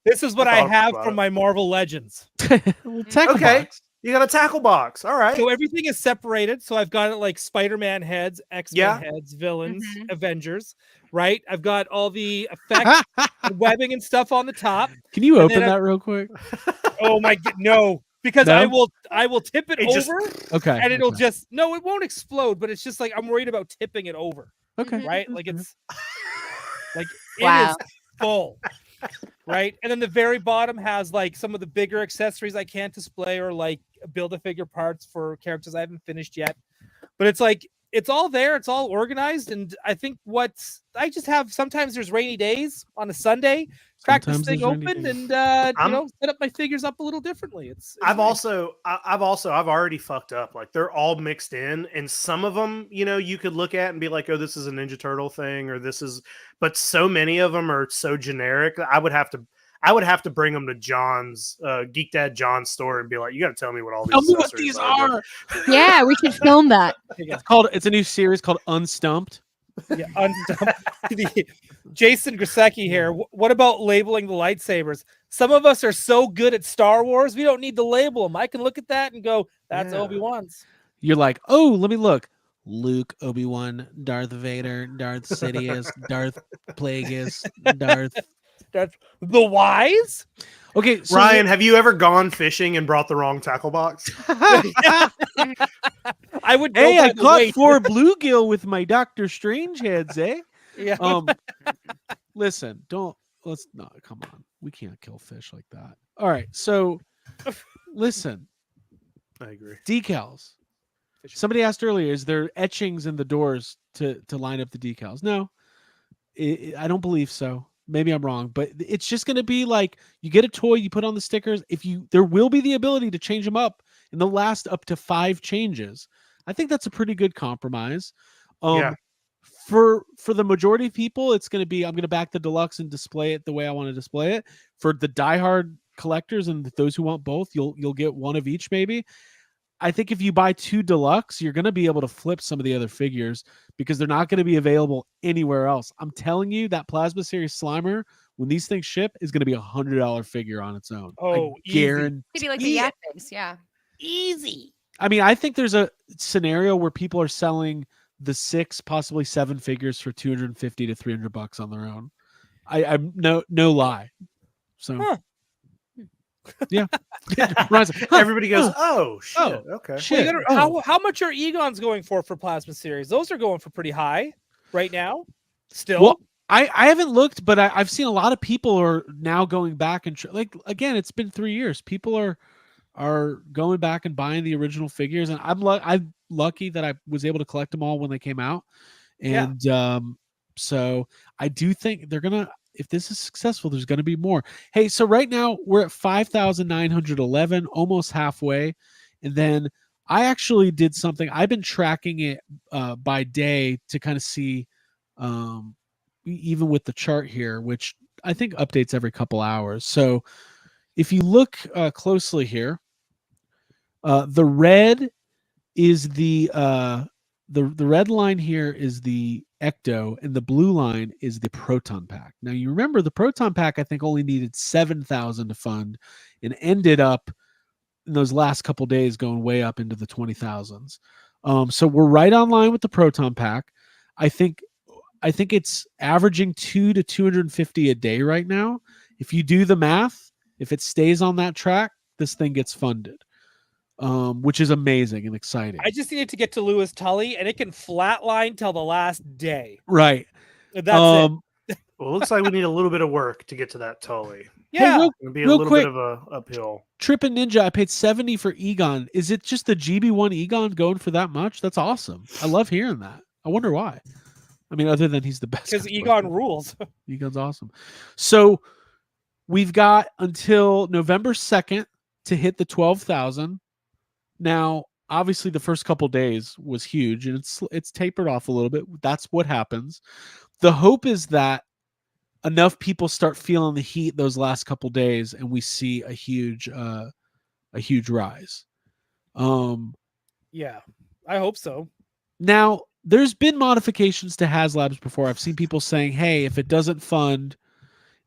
this is what I have from my Marvel Legends. Box. You got a tackle box. All right. So everything is separated. So I've got it like Spider-Man heads, X-Men heads, villains, Avengers, right? I've got all the effects, and webbing and stuff on the top. Can you open that real quick? Oh my god, no. Because I will tip it over. Okay. And it'll just it won't explode, but it's just like I'm worried about tipping it over. Okay. Right? Like it's like Wow. it is full. Right? And then the very bottom has like some of the bigger accessories I can't display or like build-a-figure parts for characters I haven't finished yet. But it's like it's all there, it's all organized, and I think I just have sometimes there's rainy days on a Sunday, crack this thing open and set up my figures up a little differently. I've already fucked up. Like they're all mixed in, and some of them, you could look at and be like, oh, this is a Ninja Turtle thing, or this is, but so many of them are so generic. I would have to bring them to John's Geek Dad John's store and be like, you got to tell me what all these. Tell me what these are. Yeah, we should film that. It's a new series called Unstumped. Yeah, Unstumped. Jason Grasecki here. What about labeling the lightsabers? Some of us are so good at Star Wars, we don't need to label them. I can look at that and go, that's Obi-Wan's. You're like, oh, let me look. Luke, Obi-Wan, Darth Vader, Darth Sidious, Darth Plagueis, Darth the Wise. Okay, so Ryan, have you ever gone fishing and brought the wrong tackle box? I would. Hey, I caught 4 bluegill with my Doctor Strange heads, eh? Yeah. Listen, let's not. Come on, we can't kill fish like that. All right, so listen. I agree. Decals. Somebody asked earlier, is there etchings in the doors to line up the decals? No, I don't believe so. Maybe I'm wrong, but it's just going to be like you get a toy, you put on the stickers. There will be the ability to change them up, and they'll last up to 5 changes. I think that's a pretty good compromise. For the majority of people, it's going to be I'm going to back the deluxe and display it the way I want to display it. For the diehard collectors and those who want both, you'll get one of each maybe. I think if you buy 2 deluxe, you're going to be able to flip some of the other figures because they're not going to be available anywhere else. I'm telling you that Plasma Series Slimer, when these things ship, is going to be $100 figure on its own. Oh, guarantee. Maybe like the Yak Pigs, yeah. Easy. I mean, I think there's a scenario where people are selling the 6, possibly 7 figures for $250 to $300 on their own. I'm no lie. So. Yeah. Everybody goes, oh shit. Okay. Shit. How much are Egon's going for Plasma Series? Those are going for pretty high right now. Still. Well, I haven't looked, but I've seen a lot of people are now going back and again, it's been 3 years. People are going back and buying the original figures, and I'm lucky that I was able to collect them all when they came out. And so I do think they're gonna. If this is successful, there's going to be more. Hey, so right now we're at 5,911, almost halfway. And then I actually did something. I've been tracking it by day to kind of see, even with the chart here, which I think updates every couple hours. So if you look closely here, the red is the red line here is the Ecto, and the blue line is the Proton Pack. Now, you remember the Proton Pack, I think, only needed 7,000 to fund and ended up in those last couple days going way up into the 20,000s. So we're right on line with the Proton Pack. I think it's averaging 200 to 250 a day right now. If you do the math, if it stays on that track, this thing gets funded. Which is amazing and exciting. I just needed to get to Lewis Tully, and it can flatline till the last day. Right. That's it. Well, it looks like we need a little bit of work to get to that Tully. Yeah. Hey, It'll be a real little quick, bit of a uphill. Trippin' Ninja, I paid $70 for Egon. Is it just the GB1 Egon going for that much? That's awesome. I love hearing that. I wonder why. I mean, other than he's the best. Because Ghostbuster. Egon rules. Egon's awesome. So we've got until November 2nd to hit the 12,000. Now, obviously, the first couple days was huge, and it's tapered off a little bit. That's what happens. The hope is that enough people start feeling the heat those last couple days, and we see a huge rise. Yeah, I hope so. Now, there's been modifications to HasLabs before. I've seen people saying, "Hey, if it doesn't fund,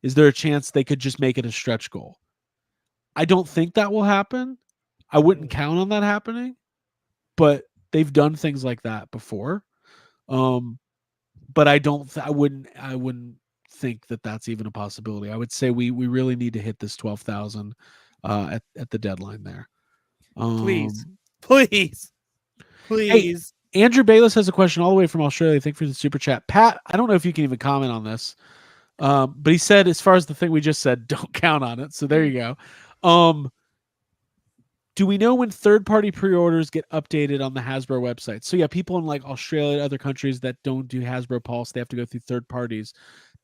is there a chance they could just make it a stretch goal?" I don't think that will happen. I wouldn't count on that happening, but they've done things like that before. But I wouldn't think that that's even a possibility. I would say we really need to hit this 12,000 at the deadline there. Please. Hey, Andrew Bayless has a question all the way from Australia. Thank you for the super chat. Pat, I don't know if you can even comment on this, but he said, as far as the thing we just said, don't count on it. So there you go. Do we know when third-party pre-orders get updated on the Hasbro website? So yeah, people in like Australia, other countries that don't do Hasbro Pulse, they have to go through third parties.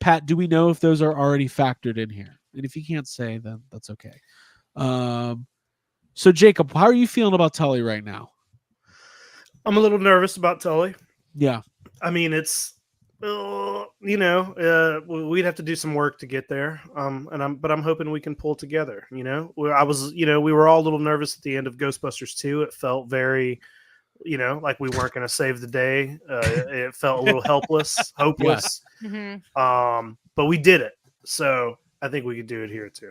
Pat, do we know if those are already factored in here? And if you can't say, then that's okay. So Jacob, how are you feeling about Tully right now? I'm a little nervous about Tully. Yeah. I mean, it's we'd have to do some work to get there. But I'm hoping we can pull together. We were all a little nervous at the end of Ghostbusters 2. It felt very, like we weren't going to save the day. It felt a little hopeless. Mm-hmm. But we did it. So I think we could do it here too.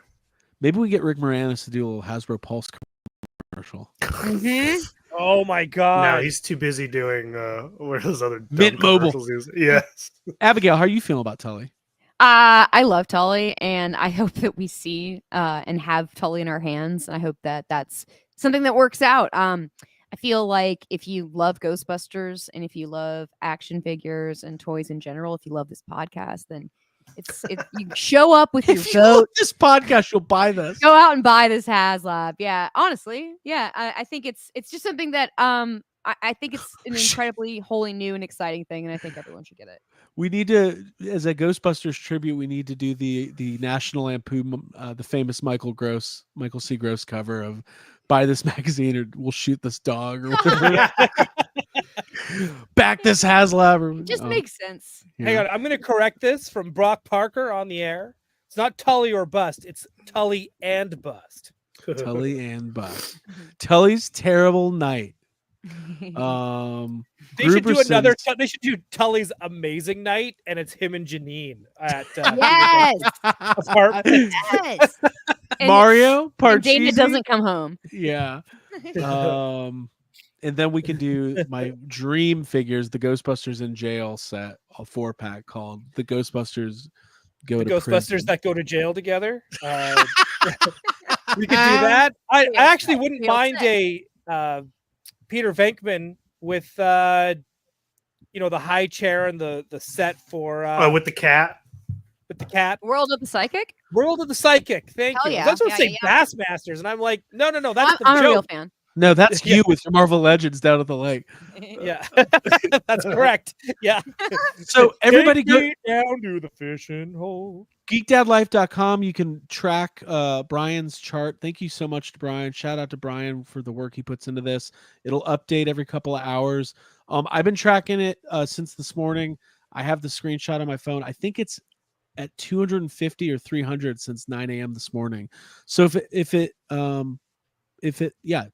Maybe we get Rick Moranis to do a little Hasbro Pulse commercial. Mm-hmm. Oh my god! No, he's too busy doing what are those other dumb Mint Mobile. commercials? Yes. Abigail, how are you feeling about Tully? I love Tully, and I hope that we see and have Tully in our hands. And I hope that that's something that works out. I feel like if you love Ghostbusters and if you love action figures and toys in general, if you love this podcast, then if you show up with your If you vote, love this podcast, you'll buy this. go out and buy this HasLab. Yeah, honestly, yeah, I think it's just something that I think it's an incredibly wholly new and exciting thing, and I think everyone should get it. We need to, as a Ghostbusters tribute, we need to do the National Lampoon, the famous Michael C. Gross cover of "Buy this magazine or we'll shoot this dog" or whatever. Back this HasLab. Or, It just makes sense. yeah. Hang on, I'm going to correct this from Brock Parker on the air. It's not Tully or bust. It's Tully and bust. Tully and Bust. Tully's terrible night. They should do Gruberson's- They should do Tully's amazing night, and it's him and Janine at Yes, apartment. yes. And Mario and Dana Parcheesi? doesn't come home. Yeah. And then we can do my dream figures, the Ghostbusters in Jail set, a 4-pack called the Ghostbusters Go The to Ghostbusters Prison. that go to jail together. We could do that. I actually wouldn't Real mind sick. a Peter Venkman with the high chair and the set for With the cat. with the cat. World of the Psychic. World of the Psychic. Thank Hell you. yeah. That's what Yeah, I say yeah, Bassmasters. And I'm like, no, that's the I'm a real joke. fan. No, that's Yeah. you with your Marvel Legends down at the lake. Yeah. That's correct. Yeah. So everybody Take go me down to the fishing hole. geekdadlife.com. You can track Brian's chart. Thank you so much to Brian. Shout out to Brian for the work he puts into this. It'll update every couple of hours. I've been tracking it since this morning. I have the screenshot on my phone. I think it's at 250 or 300 since 9 a.m. this morning. So if it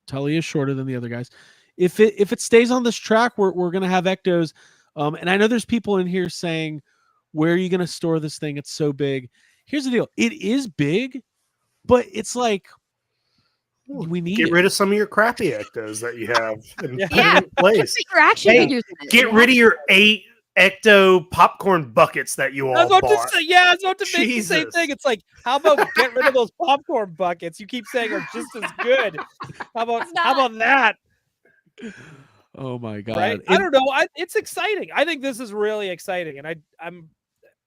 Tully is shorter than the other guys. If it stays on this track, we're gonna have Ectos. And I know there's people in here saying, where are you gonna store this thing? It's so big. Here's the deal. It is big, but it's like we need Get it. rid of some of your crappy Ectos that you have and put Yeah. them in place. Just put your action Hey, figures in it. Get rid of your 8 Ecto popcorn buckets that you all I was about bought. to say, yeah, I was about to make the same Jesus. thing. It's like, how about get rid of those popcorn buckets? You keep saying are just as good. How about that? Oh my god. Right? I don't know. It's exciting. I think this is really exciting, and I'm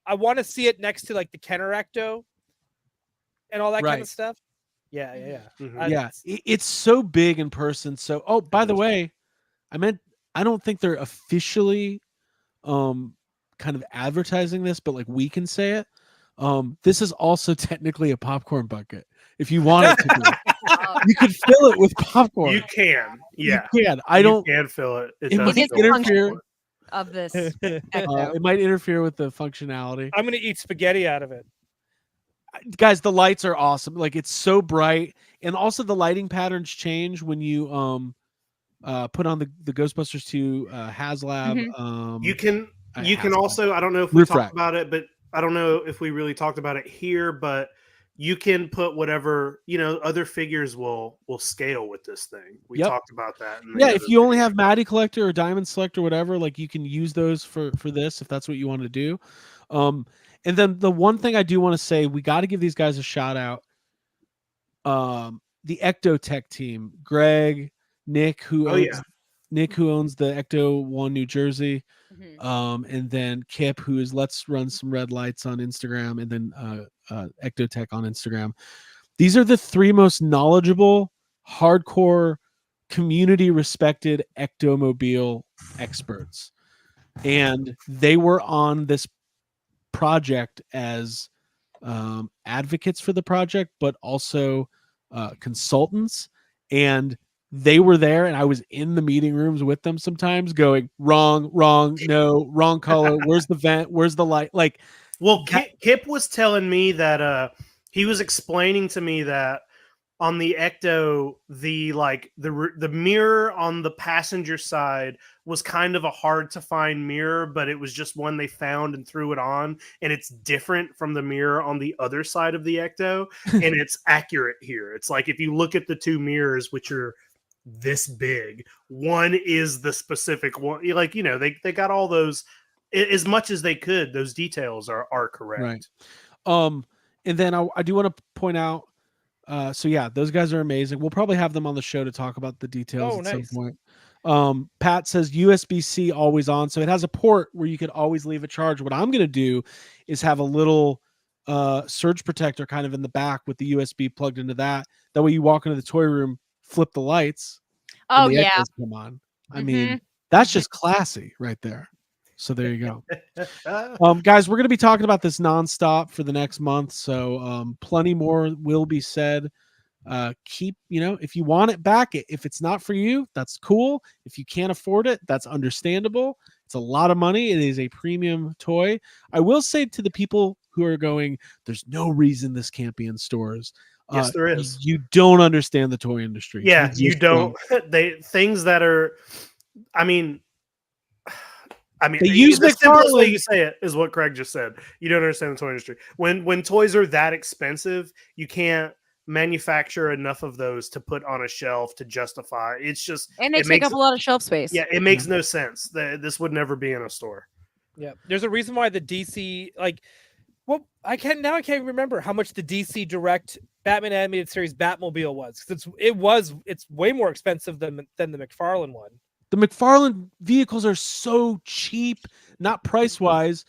I want to see it next to like the Kenner Ecto and all that kind Right. of stuff. Yeah. Mhm. Yeah, it's so big in person. So, oh, by the is. way, I don't think they're officially kind of advertising this, but like we can say it. This is also technically a popcorn bucket. If you want it to be, you could fill it with popcorn. You can, yeah. You can. I You don't. can fill it. It does might is fill with interfere. popcorn. Of this Ecto. It might interfere with the functionality. I'm gonna eat spaghetti out of it. Guys, the lights are awesome. Like it's so bright, and also the lighting patterns change when you put on the Ghostbusters 2 HasLab. You can HasLab. also, I don't know if we Roof talked rack. about it, but I don't know if we really talked about it here, but you can put whatever, other figures will scale with this thing. We Yep. talked about that. Yeah, if you only have Matty Collector or Diamond Selector or whatever, like you can use those for this if that's what you want to do. And then the one thing I do want to say, we got to give these guys a shout out. The Ecto Tech team, Greg, Nick, who owns the Ecto-1 New Jersey, and then Kip, who is Let's Run Some Red Lights on Instagram, and then Ecto Tech on Instagram. These are the three most knowledgeable, hardcore, community respected ectomobile experts, and they were on this project as advocates for the project, but also consultants, and they were there, and I was in the meeting rooms with them sometimes going, wrong, no, wrong color, where's the vent, where's the light? Like, well, Kip was telling me that he was explaining to me that on the Ecto, the mirror on the passenger side was kind of a hard to find mirror, but it was just one they found and threw it on, and it's different from the mirror on the other side of the Ecto, and it's accurate here. It's like if you look at the two mirrors, which are this big, one is the specific one. Like, they got all those as much as they could. Those details are correct. Right. And then I do want to point out. So yeah, those guys are amazing. We'll probably have them on the show to talk about the details at some point. Pat says USB-C always on, so it has a port where you could always leave a charge. What I'm going to do is have a little surge protector kind of in the back with the USB plugged into that. That way, you walk into the toy room, flip the lights. Oh and the yeah, Echoes come on. I mean, that's just classy right there. So there you go. Guys, we're going to be talking about this nonstop for the next month. So plenty more will be said. Keep, if you want it back, if it's not for you, that's cool. If you can't afford it, that's understandable. It's a lot of money. It is a premium toy. I will say to the people who are going, there's no reason this can't be in stores. Yes, there is. You don't understand the toy industry. Yeah, you don't. Things that are, I mean, they use the simplest way McFarlane. you say it is what Craig just said. You don't understand the toy industry. When toys are that expensive, you can't manufacture enough of those to put on a shelf to justify. It's just, and they take up a lot of shelf space. Yeah, it makes no sense. This would never be in a store. Yeah, there's a reason why the DC I can't remember how much the DC Direct Batman animated series Batmobile was. It's way more expensive than the McFarlane one. The McFarlane vehicles are so cheap, not price wise,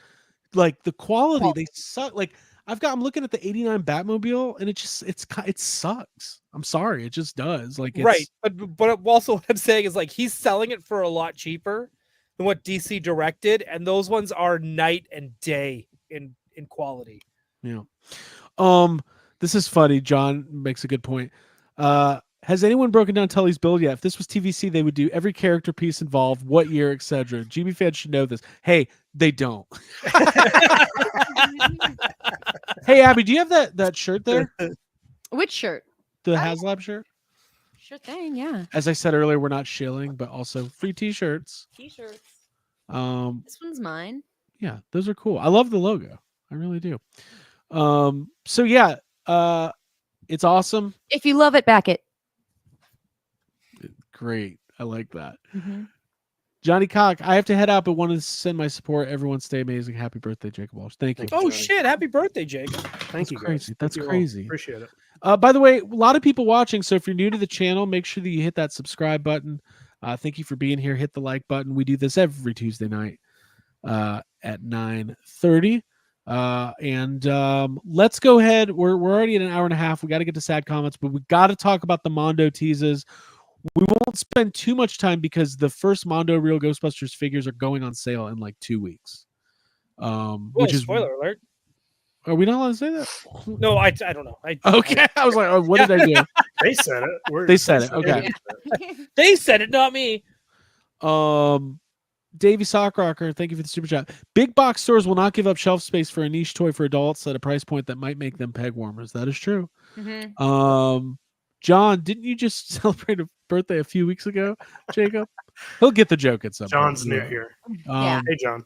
like the quality. They suck. Like I'm looking at the '89 Batmobile, and it sucks. I'm sorry, it just does. Like right, but also what I'm saying is like he's selling it for a lot cheaper than what DC Direct did, and those ones are night and day in quality. Yeah. This is funny. John makes a good point. Has anyone broken down Tully's build yet? If this was TVC, they would do every character piece involved, what year, etc. GB fans should know this. Hey, they don't. Hey, Abby, do you have that shirt there? Which shirt? The HasLab shirt? Sure thing, yeah. As I said earlier, we're not shilling, but also free t-shirts. T-shirts. This one's mine. Yeah, those are cool. I love the logo. I really do. So yeah, it's awesome. If you love it, back it. Great. I like that. Johnny Cock, I have to head out, but wanted to send my support. Everyone stay amazing. Happy birthday, Jacob Walsh. Thank you. Oh, shit. Happy birthday, Jacob. Thank you, crazy. guys. That's Thank you crazy. all. Appreciate it. By the way, a lot of people watching. So if you're new to the channel, make sure that you hit that subscribe button. Thank you for being here. Hit the like button. We do this every Tuesday night at 9:30. Let's go ahead. We're already at an hour and a half. We got to get to sad comments, but we got to talk about the Mondo teases. We won't spend too much time because the first Mondo Real Ghostbusters figures are going on sale in like 2 weeks. Which is spoiler alert. Are we not allowed to say that? No, I don't know. Okay, I was like, oh, what did I do? They said it. They said it. Okay. They said it, not me. Davey Sockrocker, thank you for the super chat. Big box stores will not give up shelf space for a niche toy for adults at a price point that might make them peg warmers. That is true. John, didn't you just celebrate a birthday a few weeks ago, Jacob? He'll get the joke at some John's point. new here. Yeah. Hey, John.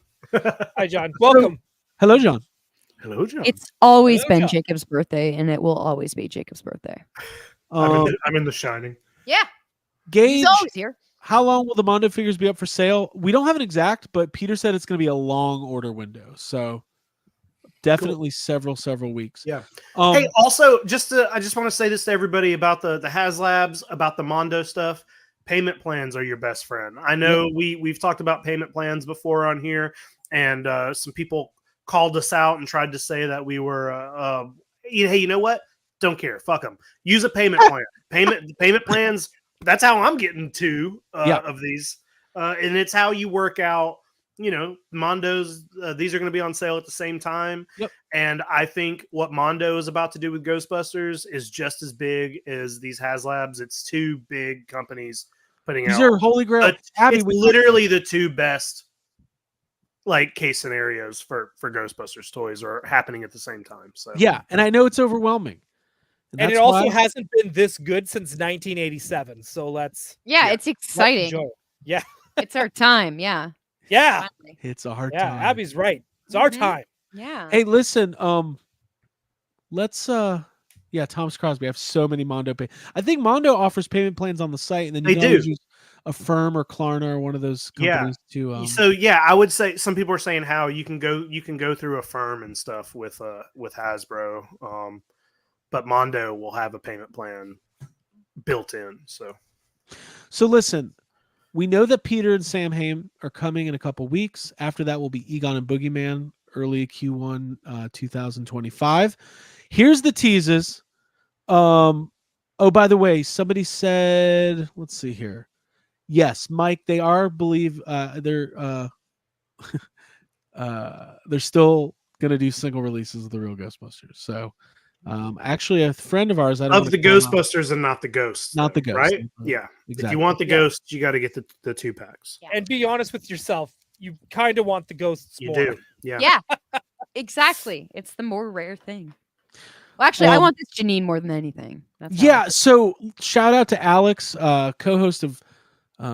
Hi, John. Welcome. Hello, John. Hello, John. It's always Hello, been John. Jacob's birthday, and it will always be Jacob's birthday. I'm in the Shining. Yeah, Gage, he's always here. how long will the Mondo figures be up for sale? We don't have an exact, but Peter said it's going to be a long order window. So definitely several weeks. Yeah. Um, Hey, also, I just want to say this to everybody about the HasLabs, about the Mondo stuff. Payment plans are your best friend. I know we've talked about payment plans before on here, and some people called us out and tried to say that we were, hey, you know what? Don't care. Fuck them. Use a payment plan. Payment plans. That's how I'm getting two of these, and it's how you work out. You know, Mondo's. These are going to be on sale at the same time, and I think what Mondo is about to do with Ghostbusters is just as big as these HasLabs. It's two big companies putting these out. are holy grail. Abby, It's literally the two best like case scenarios for Ghostbusters toys are happening at the same time. So yeah, and I know it's overwhelming, And that's it also why- hasn't been this good since 1987. So let's It's exciting. enjoy it. Yeah. It's our time. Yeah. Yeah. Finally. it's a hard Yeah. time. Abby's right. It's our Mhm. time. Yeah. Hey, listen, let's Thomas Crosby. I have so many Mondo pay. I think Mondo offers payment plans on the site, and then you They can always do. use Affirm or Klarna or one of those companies to So yeah, I would say some people are saying how you can go through Affirm and stuff with Hasbro, but Mondo will have a payment plan built in. So listen, we know that Peter and Sam Hain are coming in a couple weeks. After that will be Egon and Boogeyman early Q1 2025. Here's the teases. Oh, by the way, somebody said, let's see here. Yes, Mike, they are they're still gonna do single releases of the Real Ghostbusters. So actually a friend of ours, I don't Of wanna the call him out. Ghostbusters and not the Ghosts. Not the though, Ghosts. right? Yeah. Exactly. If you want the Yeah. Ghosts, you got to get the 2-packs. Yeah. And be honest with yourself. You kind of want the ghosts You more. do. Yeah. Yeah. Exactly. It's the more rare thing. Well, actually, I Um, want this Janine more than anything. That's how I Yeah, feel. so shout out to Alex, co-host of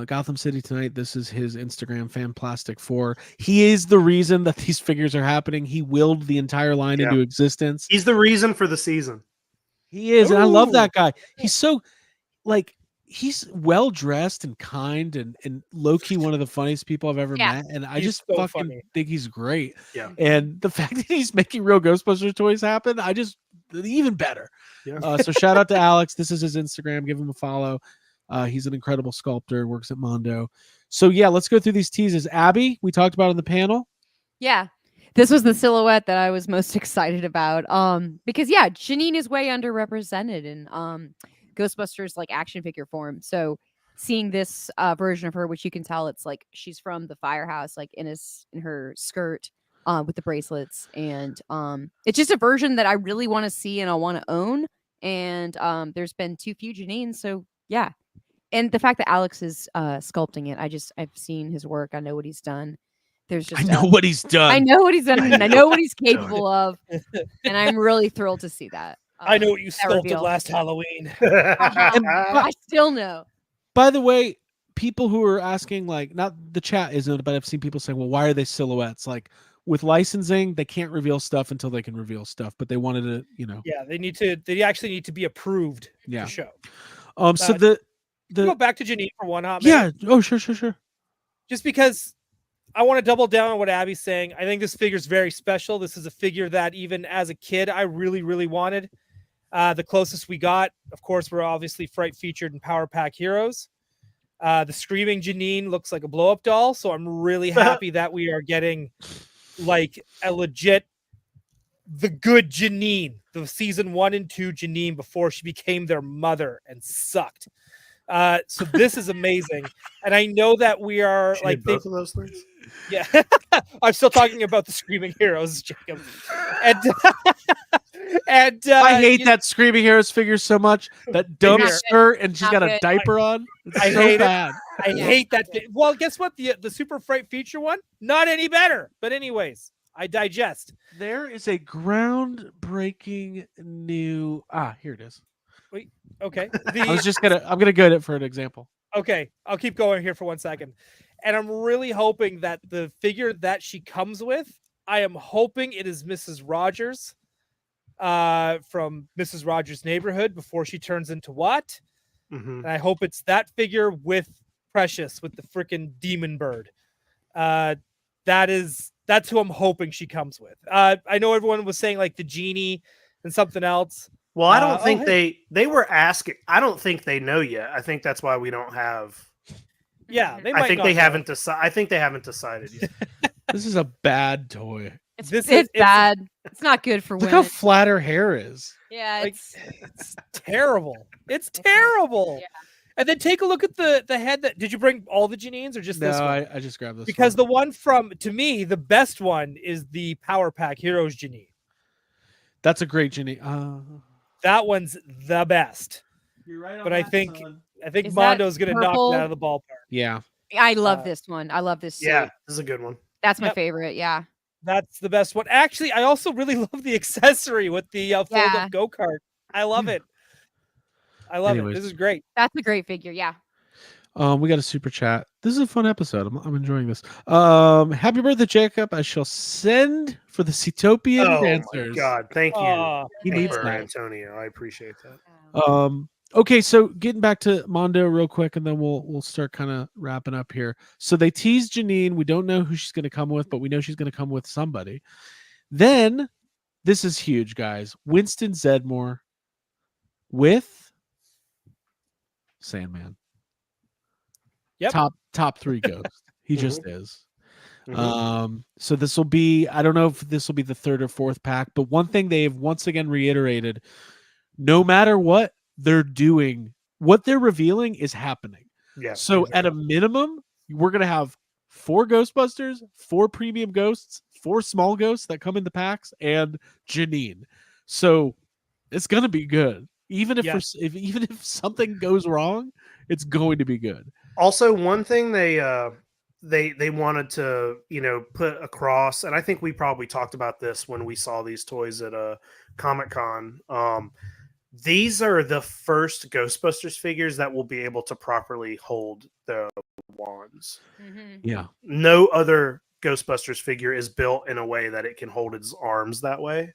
Gotham City Tonight. This is his Instagram, Fanplastic4. He is the reason that these figures are happening. He willed the entire line Yeah. into existence. He's the reason for the season. He is, and I love Ooh. that guy. He's so he's well dressed and kind and low key one of the funniest people I've ever Yeah. met. And I He's just so fucking funny. think he's great. Yeah. And the fact that he's making Real Ghostbusters toys happen, I just even better. Yeah. So shout out to Alex. This is his Instagram. Give him a follow. He's an incredible sculptor, works at Mondo. So yeah, let's go through these teases. Abby, we talked about on the panel. Yeah. This was the silhouette that I was most excited about. Because Janine is way underrepresented in Ghostbusters like action figure form. So seeing this version of her, which you can tell it's like she's from the firehouse, like in her skirt with the bracelets, and it's just a version that I really want to see and I want to own. And there's been too few Janines, so yeah. And the fact that Alex is sculpting it, I've seen his work. I know what he's done. There's just I know what he's done. I know what he's done. And I know what he's done. capable of, and I'm really thrilled to see that. I know what you that sculpted reveal. last Halloween. I still know. By the way, people who are asking, like, not the chat isn't, but I've seen people saying, well, why are they silhouettes? Like with licensing, they can't reveal stuff until they can reveal stuff, but they wanted to, Yeah, they actually need to be approved Yeah. to show. So the Go back to Janine for one hot minute. yeah. Oh, sure. Just because I want to double down on what Abby's saying. I think this figure is very special. This is a figure that even as a kid, I really, really wanted. The closest we got, of course, we're obviously Fright featured in Power Pack Heroes. The Screaming Janine looks like a blow-up doll, so I'm really happy that we are getting like a legit the good Janine, the season 1 and 2 Janine before she became their mother and sucked. So this is amazing, and I know that we are She like did both of those things. Yeah, I'm still talking about the Screaming Heroes, Jacob, and I hate that Screaming Heroes figure so much. That dumb Here. skirt, and she's Not got a good. diaper on. It's I so hate it. bad. I hate that. Well, guess what? The Super Fright feature one, not any better. But anyways, I digest. There is a groundbreaking new. Here it is. Okay, I'm gonna get it for an example. Okay, I'll keep going here for 1 second. And I'm really hoping that the figure that she comes with, I am hoping it is Mrs. Rogers from Mrs. Rogers' Neighborhood before she turns into what? Mm-hmm. And I hope it's that figure with Precious, with the freaking demon bird. That's who I'm hoping she comes with. I know everyone was saying like the genie and something else. Well, I don't think hey. they were asking. I don't think they know yet. I think that's why we don't have. Yeah, they I might think not they know. haven't decided. I think they haven't decided yet. This is a bad toy. It's It's bad. It's not good for Look women. how flat her hair is. Yeah, like, it's terrible. It's terrible. Yeah. And then take a look at the head. Did you bring all the Janines or just this one? I just grabbed this Because one. the one from, to me, the best one is the Power Pack Heroes Janine. That's a great Ginny. That one's the best. You're right. But I think Is that Mondo's going to knock purple? it out of the ballpark. Yeah. I love this one. I love this suit. Yeah, this is a good one. That's my Yep. favorite. Yeah. That's the best one. Actually, I also really love the accessory with the fold-up go-kart. I love it. I love it. This is great. That's a great figure. Yeah. We got a super chat. This is a fun episode. I'm enjoying this. Happy birthday, Jacob. I shall send for the Cetopian Oh dancers. my God! Thank you, He needs Amber that. Antonio. I appreciate that. Okay, so getting back to Mondo real quick, and then we'll start kind of wrapping up here. So they teased Janine. We don't know who she's going to come with, but we know she's going to come with somebody. Then this is huge, guys. Winston Zedmore with Sandman. Yep. Top 3 ghost. He just is. Mhm. So this will be, I don't know if this will be the 3rd or 4th pack, but one thing they have once again reiterated, no matter what they're doing, what they're revealing is happening. Yeah. So at a minimum, we're going to have 4 Ghostbusters, 4 premium ghosts, 4 small ghosts that come in the packs, and Janine. So it's going to be good. Even if, even if something goes wrong, it's going to be good. Also, one thing they wanted to put across, and I think we probably talked about this when we saw these toys at Comic-Con. These are the first Ghostbusters figures that will be able to properly hold the wands. Yeah. No other Ghostbusters figure is built in a way that it can hold its arms that way.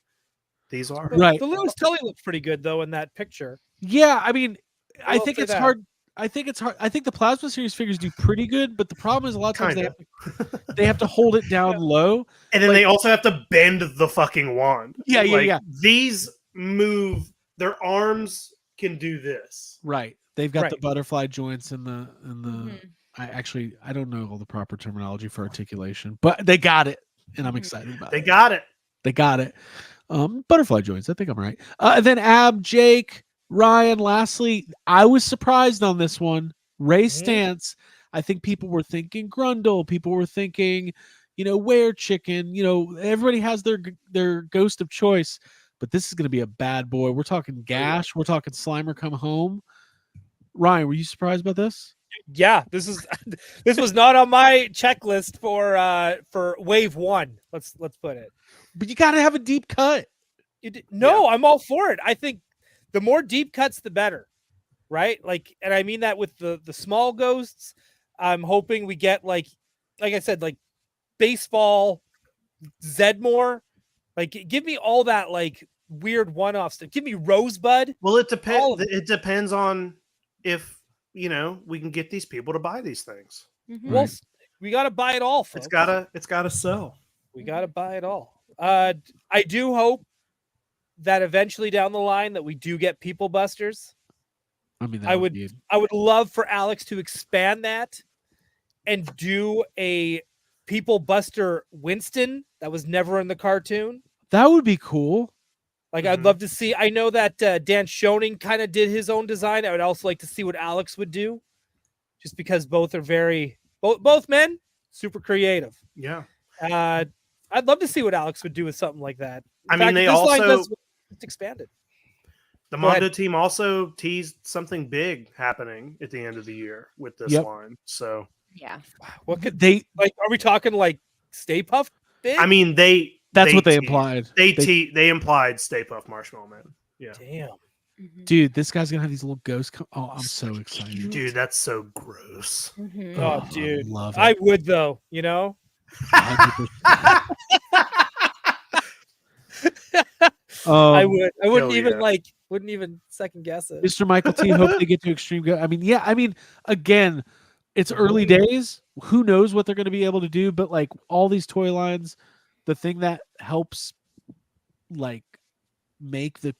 These are. Right. The Lewis Tully looked pretty good though in that picture. Yeah, I mean, I think say it's that. hard. I think it's hard. I think the Plasma Series figures do pretty good, but the problem is a lot of times they have to hold it down low. And then they also have to bend the fucking wand. Yeah. These move, their arms can do this. Right. They've got Right. the butterfly joints and the I don't know all the proper terminology for articulation, but they got it, and I'm excited about They it. got it. They got it. Butterfly joints. I think I'm right. And then Ab, Jake, Ryan. Lastly, I was surprised on this one. Ray Stantz. I think people were thinking Grundle. People were thinking, Were Chicken. Everybody has their ghost of choice, but this is going to be a bad boy. We're talking Gash. We're talking Slimer Come Home. Ryan, were you surprised about this? Yeah, this was not on my checklist for wave 1. Let's put it. But you got to have a deep cut. I'm all for it. I think the more deep cuts, the better, right? Like, and I mean that with the small ghosts. I'm hoping we get like I said, like baseball, Zedmore. Like, give me all that like weird one-off stuff. Give me Rosebud. Well, it depends. It depends on if we can get these people to buy these things. Well, we got to buy it all. Folks. It's gotta sell. We got to buy it all. I do hope that eventually down the line that we do get People Busters. I mean, I would love for Alex to expand that and do a People Buster Winston that was never in the cartoon. That would be cool. Like, I'd love to see. I know that Dan Schoening kind of did his own design. I would also like to see what Alex would do, just because both are both men, super creative. Yeah. I'd love to see what Alex would do with something like that. I mean, they also it's expanded. The Go ahead. Mondo team also teased something big happening at the end of the year with this line. So Yeah. What could They? like? Are we talking like Stay Puft big? I mean, That's what they teased. implied. They implied Stay Puft Marshmallow Man. Yeah. Damn. Dude, this guy's gonna have these little ghosts. Oh, I'm so excited. Dude, that's so gross. Oh, dude, I love it. I would though. You know. 100%. I would. I wouldn't hell even yeah. wouldn't even second guess it. Mr. Michael T. Hope they get to Extreme Go. I mean, again, it's early days. Who knows what they're going to be able to do? But like all these toy lines, the thing that helps like make the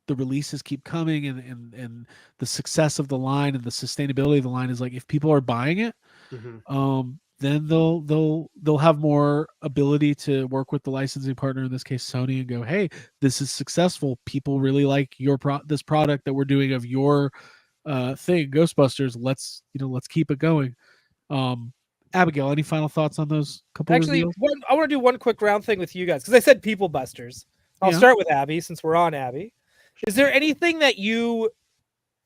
releases keep coming and the success of the line and the sustainability of the line is like if people are buying it, then they'll have more ability to work with the licensing partner, in this case Sony, and go, hey, this is successful. People really like this product that we're doing of your thing, Ghostbusters. Let's keep it going. Abigail, any final thoughts on those couple Actually, reveals? I want to do one quick round thing with you guys because I said People Busters. I'll start with Abby since we're on Abby. Is there anything that you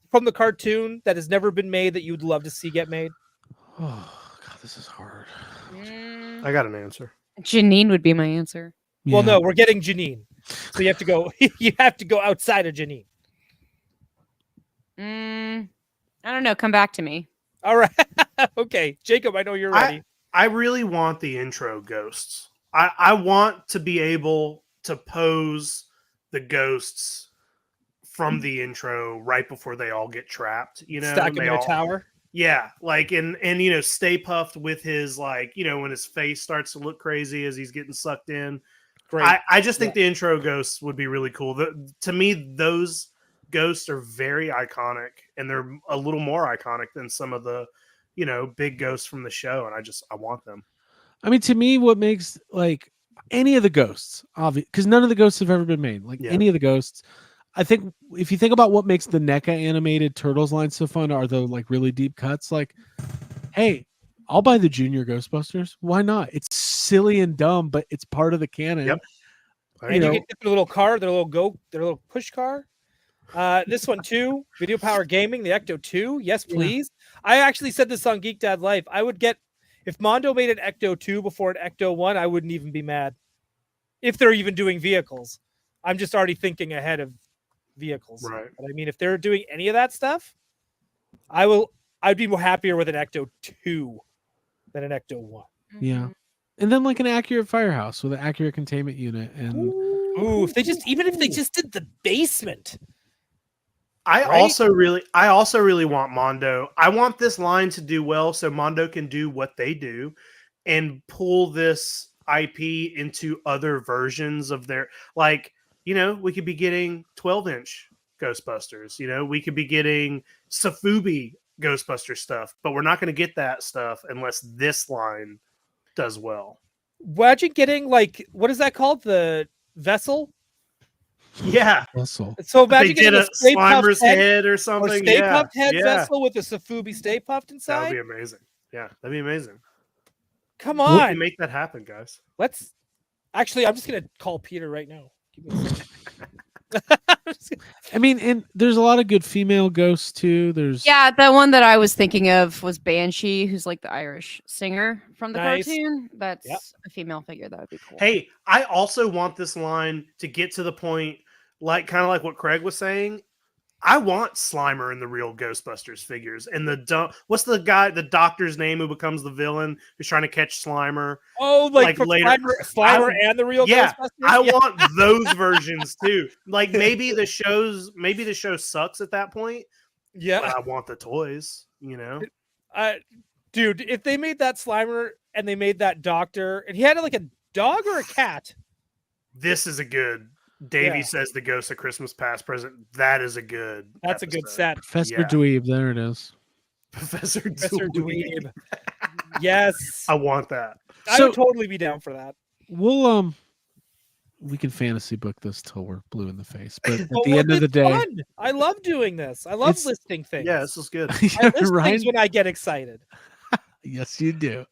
from the cartoon that has never been made that you would love to see get made? Oh God, this is hard. I got an answer. Janine would be my answer. Well, no, we're getting Janine, so you have to go. You have to go outside of Janine. I don't know. Come back to me. All right. Okay, Jacob. I know you're ready. I really want the intro ghosts. I want to be able to pose the ghosts from the intro right before they all get trapped. You know, Stack them in a tower. Yeah, like and Stay Puft with his like when his face starts to look crazy as he's getting sucked in. Great. I just think the intro ghosts would be really cool. To me, those ghosts are very iconic, and they're a little more iconic than some of the big ghosts from the show. And I want them. I mean, to me, what makes like any of the ghosts, obvious, because none of the ghosts have ever been made. Like any of the ghosts, I think if you think about what makes the NECA animated Turtles line so fun, are the like really deep cuts. Like, hey, I'll buy the Junior Ghostbusters. Why not? It's silly and dumb, but it's part of the canon. Yep. And you get their little car, their little push car. This one too, Video Power Gaming, the Ecto 2. Yes, please. I actually said this on Geek Dad Life. I would get if Mondo made an Ecto 2 before an Ecto 1, I wouldn't even be mad. If they're even doing vehicles. I'm just already thinking ahead of vehicles. Right. But I mean, if they're doing any of that stuff, I'd be more happier with an Ecto 2 than an Ecto 1. Yeah. And then like an accurate firehouse with an accurate containment unit. And if they just did the basement. I also really want Mondo. I want this line to do well so Mondo can do what they do and pull this IP into other versions of their, like, we could be getting 12-inch Ghostbusters. We could be getting Safubi Ghostbuster stuff, but we're not going to get that stuff unless this line does well. Imagine getting like, what is that called? The vessel? Yeah. Vessel. So imagine they did getting a Slimer's head or or something. Stay Puft head vessel with a Safubi Stay Puft inside. That would be amazing. Yeah, that'd be amazing. Come We on. can make that happen, guys. Let's actually, I'm just going to call Peter right now. Give me a second. I mean, and there's a lot of good female ghosts too. There's the one that I was thinking of was Banshee, who's like the Irish singer from the Nice. cartoon. That's a female figure. That would be cool. Hey, I also want this line to get to the point, like kind of like what Craig was saying. I want Slimer in the Real Ghostbusters figures. And what's the doctor's name who becomes the villain who's trying to catch Slimer? Oh, like from later. Slimer and the Real Ghostbusters? I want those versions too. Like maybe the show sucks at that point. Yeah. But I want the toys, Dude, if they made that Slimer and they made that doctor and he had like a dog or a cat. This is a good Davey says the Ghost of Christmas Past Present. That is a good. That's episode. a good set. Professor Dweeb. There it is. Professor Dweeb. Yes. I want that. I would totally be down for that. We'll we can fantasy book this till we're blue in the face. But at But the end of the it's day, fun. I love doing this. I love It's- listing things. Yeah, this is good. I yeah, list Ryan, things when I get excited. yes, you do.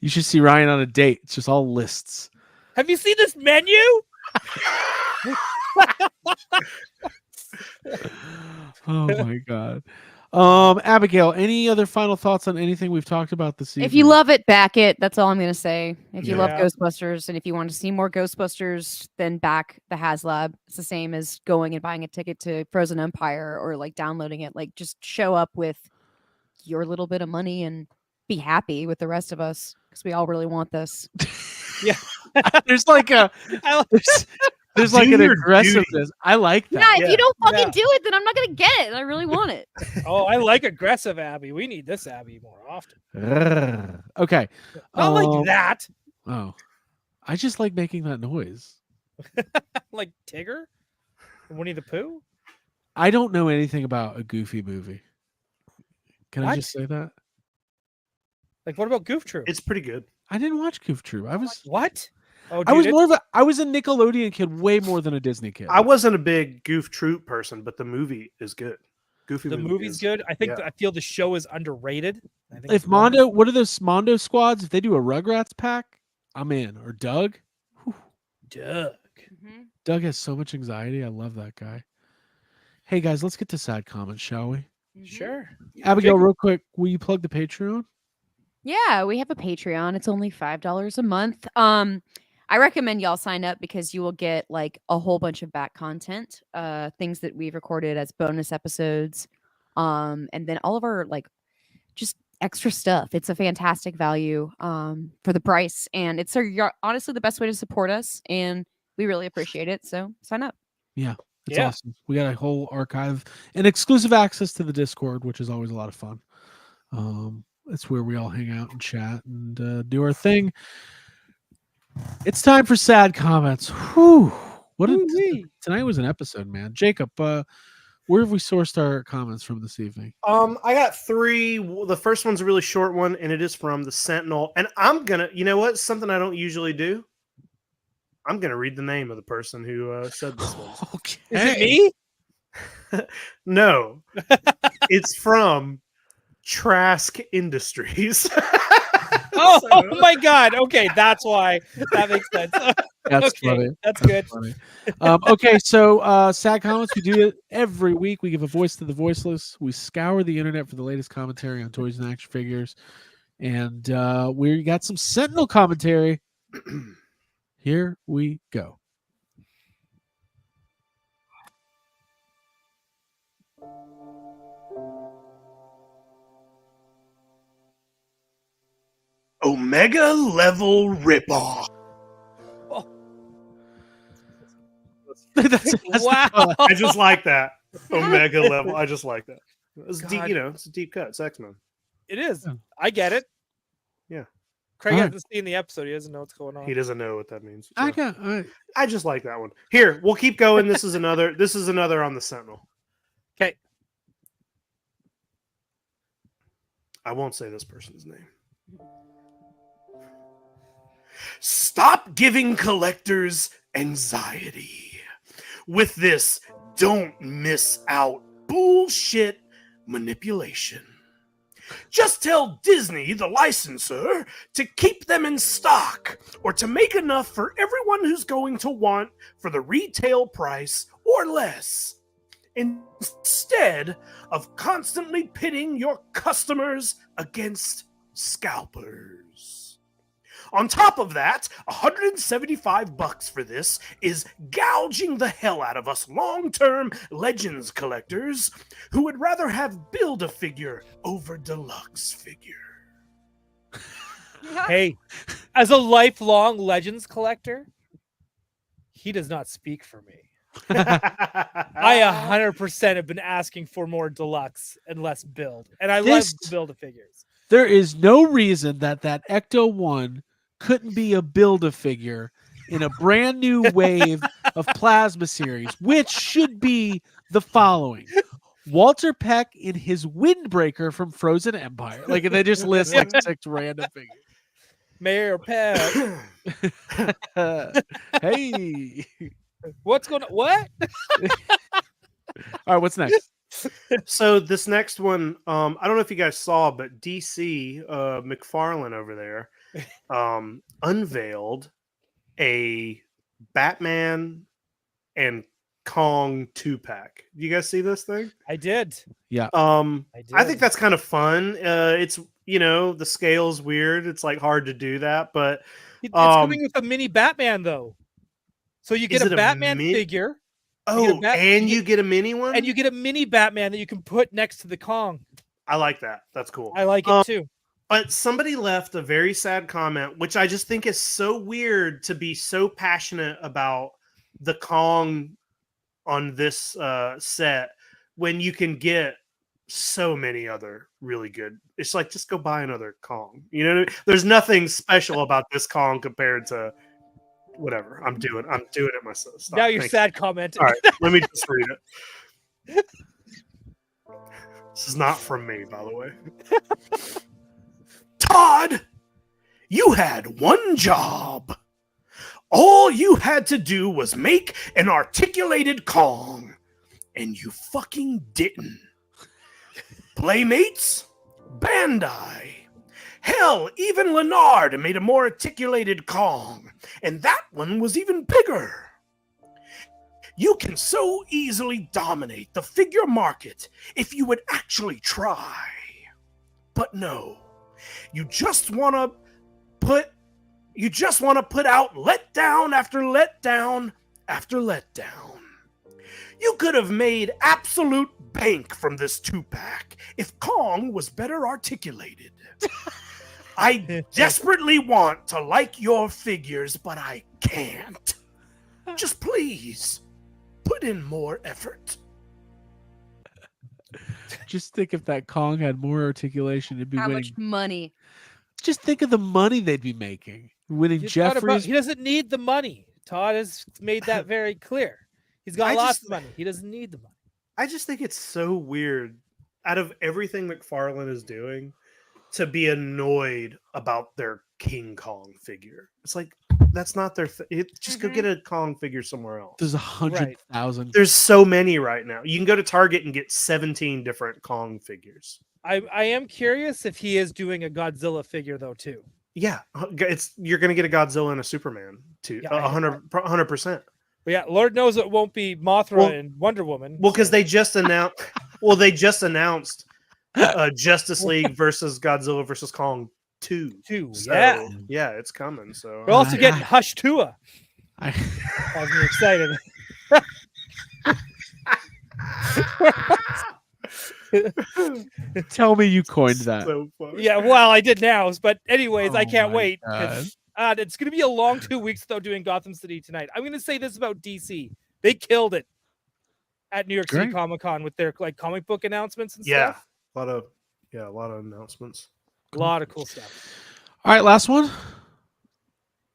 You should see Ryan on a date. It's just all lists. Have you seen this menu? Oh my god. Abigail, any other final thoughts on anything we've talked about this evening? If you love it, back it. That's all I'm gonna say. If you love Yeah. Ghostbusters, and if you want to see more Ghostbusters, then back the HasLab. It's the same as going and buying a ticket to Frozen Empire or like downloading it. Like just show up with your little bit of money and be happy with the rest of us because we all really want this. there's like a I- there's like Do an your aggressiveness. I like Yeah, that. if Yeah. you don't fucking Yeah. do it, then I'm not gonna get it. And I really want it. Oh, I like aggressive Abby. We need this Abby more often. Okay. Not like that. Oh, I just like making that noise. Like Tigger? Winnie the Pooh? I don't know anything about a Goofy movie. Can I What? just say that? Like what about Goof Troop? It's pretty good. I didn't watch Goof Troop. I was What? Oh, I was dude, more of a Nickelodeon kid way more than a Disney kid. I wasn't a big Goof Troop person, but the movie is good. Goofy the movie movie's is- good. I think yeah. I feel the show is underrated. I think If it's one- Mondo, what are those Mondo squads? If they do a Rugrats pack, I'm in. Or Doug. Doug. Doug has so much anxiety. I love that guy. Hey guys, let's get to sad comments, shall we? Sure. Abigail, Jacob- real quick, will you plug the Patreon? Yeah, we have a Patreon. It's only $5 a month. I recommend y'all sign up because you will get like a whole bunch of back content, things that we've recorded as bonus episodes, and then all of our like just extra stuff. It's a fantastic value for the price, and it's honestly the best way to support us, and we really appreciate it. So sign up. It's Yeah. awesome. We got a whole archive and exclusive access to the Discord, which is always a lot of fun. It's where we all hang out and chat and do our thing. It's time for sad comments. Whew. Tonight was an episode, man. Jacob, where have we sourced our comments from this evening? I got 3. The first one's a really short one, and it is from the Sentinel. And I'm gonna, you know what? Something I don't usually do. I'm gonna read the name of the person who said this one. Okay. Is it me? No, it's from Trask Industries. Oh, So- oh my god. Okay, that's why. That makes sense. That's okay, funny. that's good. Funny. Okay, so sad comments. We do it every week. We give a voice to the voiceless. We scour the internet for the latest commentary on toys and action figures. And we got some Sentinel commentary. Here we go. Omega level ripoff. That's Wow. I just like that. Omega level. I just like that. It's deep, God. you know, it's a deep cut. It's X-Men. It is. Yeah. I get it. Yeah. Craig Alright. hasn't seen the episode. He doesn't know what's going on. He doesn't know what that means. so. I got. I just like that one. Here, we'll keep going. This is another. This is another on the Sentinel. Okay. I won't say this person's name. Stop giving collectors anxiety with this don't miss out bullshit manipulation. Just tell Disney, the licensor, to keep them in stock or to make enough for everyone who's going to want for the retail price or less, instead of constantly pitting your customers against scalpers. On top of that, $175 for this is gouging the hell out of us long-term Legends collectors who would rather have Build-A-Figure over Deluxe figure. Hey, as a lifelong Legends collector, he does not speak for me. I 100% have been asking for more deluxe and less build, and I This- love build figures. There is no reason that Ecto-1 couldn't be a Build-A-Figure in a brand new wave of plasma series, which should be the following. Walter Peck in his windbreaker from Frozen Empire. Like, and they just list like 6 random figures. Mayor Pep. Hey. What's going on? What? All right, what's next? So this next one, I don't know if you guys saw, but DC McFarlane over there unveiled a Batman and Kong 2-pack. You guys see this thing? I did. Yeah. I think that's kind of fun. It's the scale's weird. It's like hard to do that, but It's coming with a mini Batman though. So you get Is a it a Batman mi- figure. and you get a mini one? And you get a mini Batman that you can put next to the Kong. I like that. That's cool. I like it too. But somebody left a very sad comment, which I just think is so weird to be so passionate about the Kong on this set when you can get so many other really good. It's like, just go buy another Kong. You know what I mean? There's nothing special about this Kong compared to whatever. I'm doing it myself. Stop. Now you're Thank sad commenting. All right, let me just read it. This is not from me, by the way. Todd, you had one job. All you had to do was make an articulated Kong, and you fucking didn't. Playmates? Bandai. Hell, even Leonard made a more articulated Kong, and that one was even bigger. You can so easily dominate the figure market if you would actually try. But no, you just want to put out letdown after letdown after letdown. You could have made absolute bank from this 2-pack if Kong was better articulated. I desperately want to like your figures, but I can't. Just please put in more effort. Just think if that Kong had more articulation, it'd be How winning. much money? Just think of the money they'd be making. Winning You thought about- Jeffries. he doesn't need the money. Todd has made that very clear. He's got I lots just- of money. He doesn't need the money. I just think it's so weird, out of everything McFarlane is doing, to be annoyed about their King Kong figure. It's like, that's not their just go get a Kong figure somewhere else. There's 100,000. There's so many right now. You can go to Target and get 17 different Kong figures. I am curious if he is doing a Godzilla figure though too. Yeah, you're gonna get a Godzilla and a Superman too. Yeah, I- 100%. But yeah, Lord knows it won't be Mothra Well- and Wonder Woman. Well, because they just announced. Justice League versus Godzilla versus Kong 2. So, yeah, it's coming. So We're also I- getting Hush Tua. I, Has me excited. tell me you coined that. so funny. Yeah, well, I did now, but anyways, I Oh can't my wait. God. It's going to be a long 2 weeks though doing Gotham City tonight. I'm going to say this about DC: they killed it at New York City Great. Comic Con with their like comic book announcements and Yeah, stuff. a lot of announcements. A lot of cool stuff. All right, last one.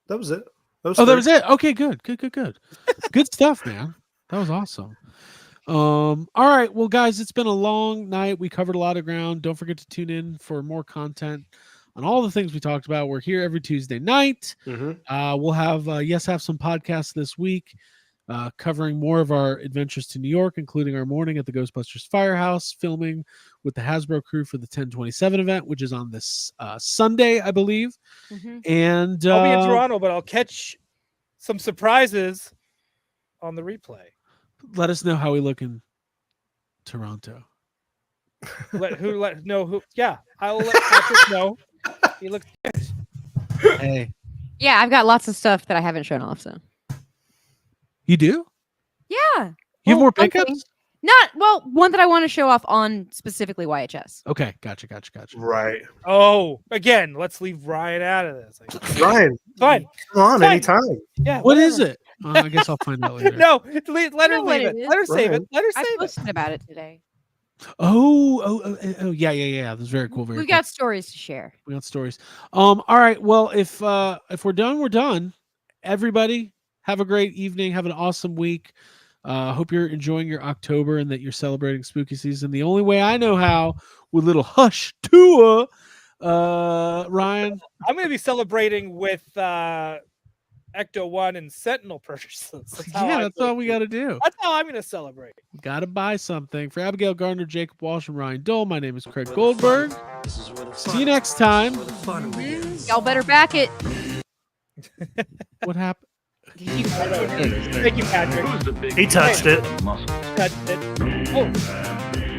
That was it. That three. was it. Okay, good. Good stuff, man. That was awesome. All right, well, guys, it's been a long night. We covered a lot of ground. Don't forget to tune in for more content on all the things we talked about. We're here every Tuesday night. Mhm. We'll have some podcasts this week covering more of our adventures to New York, including our morning at the Ghostbusters Firehouse, filming with the Hasbro crew for the 10/27 event, which is on this Sunday, I believe. Mhm. And I'll be in Toronto, but I'll catch some surprises on the replay. let us know how we look in Toronto. Yeah, I'll let Patrick know. He looks good. Hey, Yeah, I've got lots of stuff that I haven't shown off. So you do? yeah, You have Well, more something. pickups? One that I want to show off on specifically YHS. Okay, gotcha. Right, Oh, again, let's leave Ryan out of this. Ryan. Fine. Come on, Fine. anytime. Yeah. What is whatever. it? I guess I'll find out later. No, let her know what leave it. it is. Let her save Ryan. it. Let her I save it. posted about it today. Oh, yeah. That's very cool. Very We've cool. got stories to share. We got stories. All right. Well, if we're done, we're done. Everybody, have a great evening. Have an awesome week. Hope you're enjoying your October and that you're celebrating spooky season the only way I know how, with little Hush Tua. Ryan. I'm going to be celebrating with Ecto-1 and Sentinel purchases. That's all we got to do. That's how I'm going to celebrate. Got to buy something. For Abigail Gardner, Jacob Walsh, and Ryan Dole, my name is Craig Goldberg. This is where the See you next time. Where the fun begins. Y'all better back it. What happened? Thank you, Patrick. Who's the big He touched guy it. with the muscles? Touched it. Oh.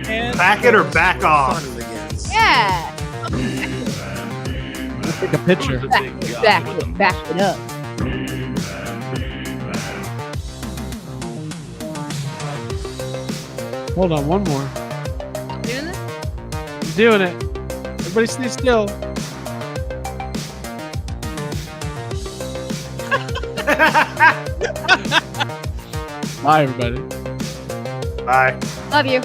And Back it or back off. Fun begins. Yeah. Let's take a picture. Who's the big guy with the Back it up. Hold on, one more. Doing this? I'm doing it. Everybody stay still. Bye, everybody. Bye. Love you.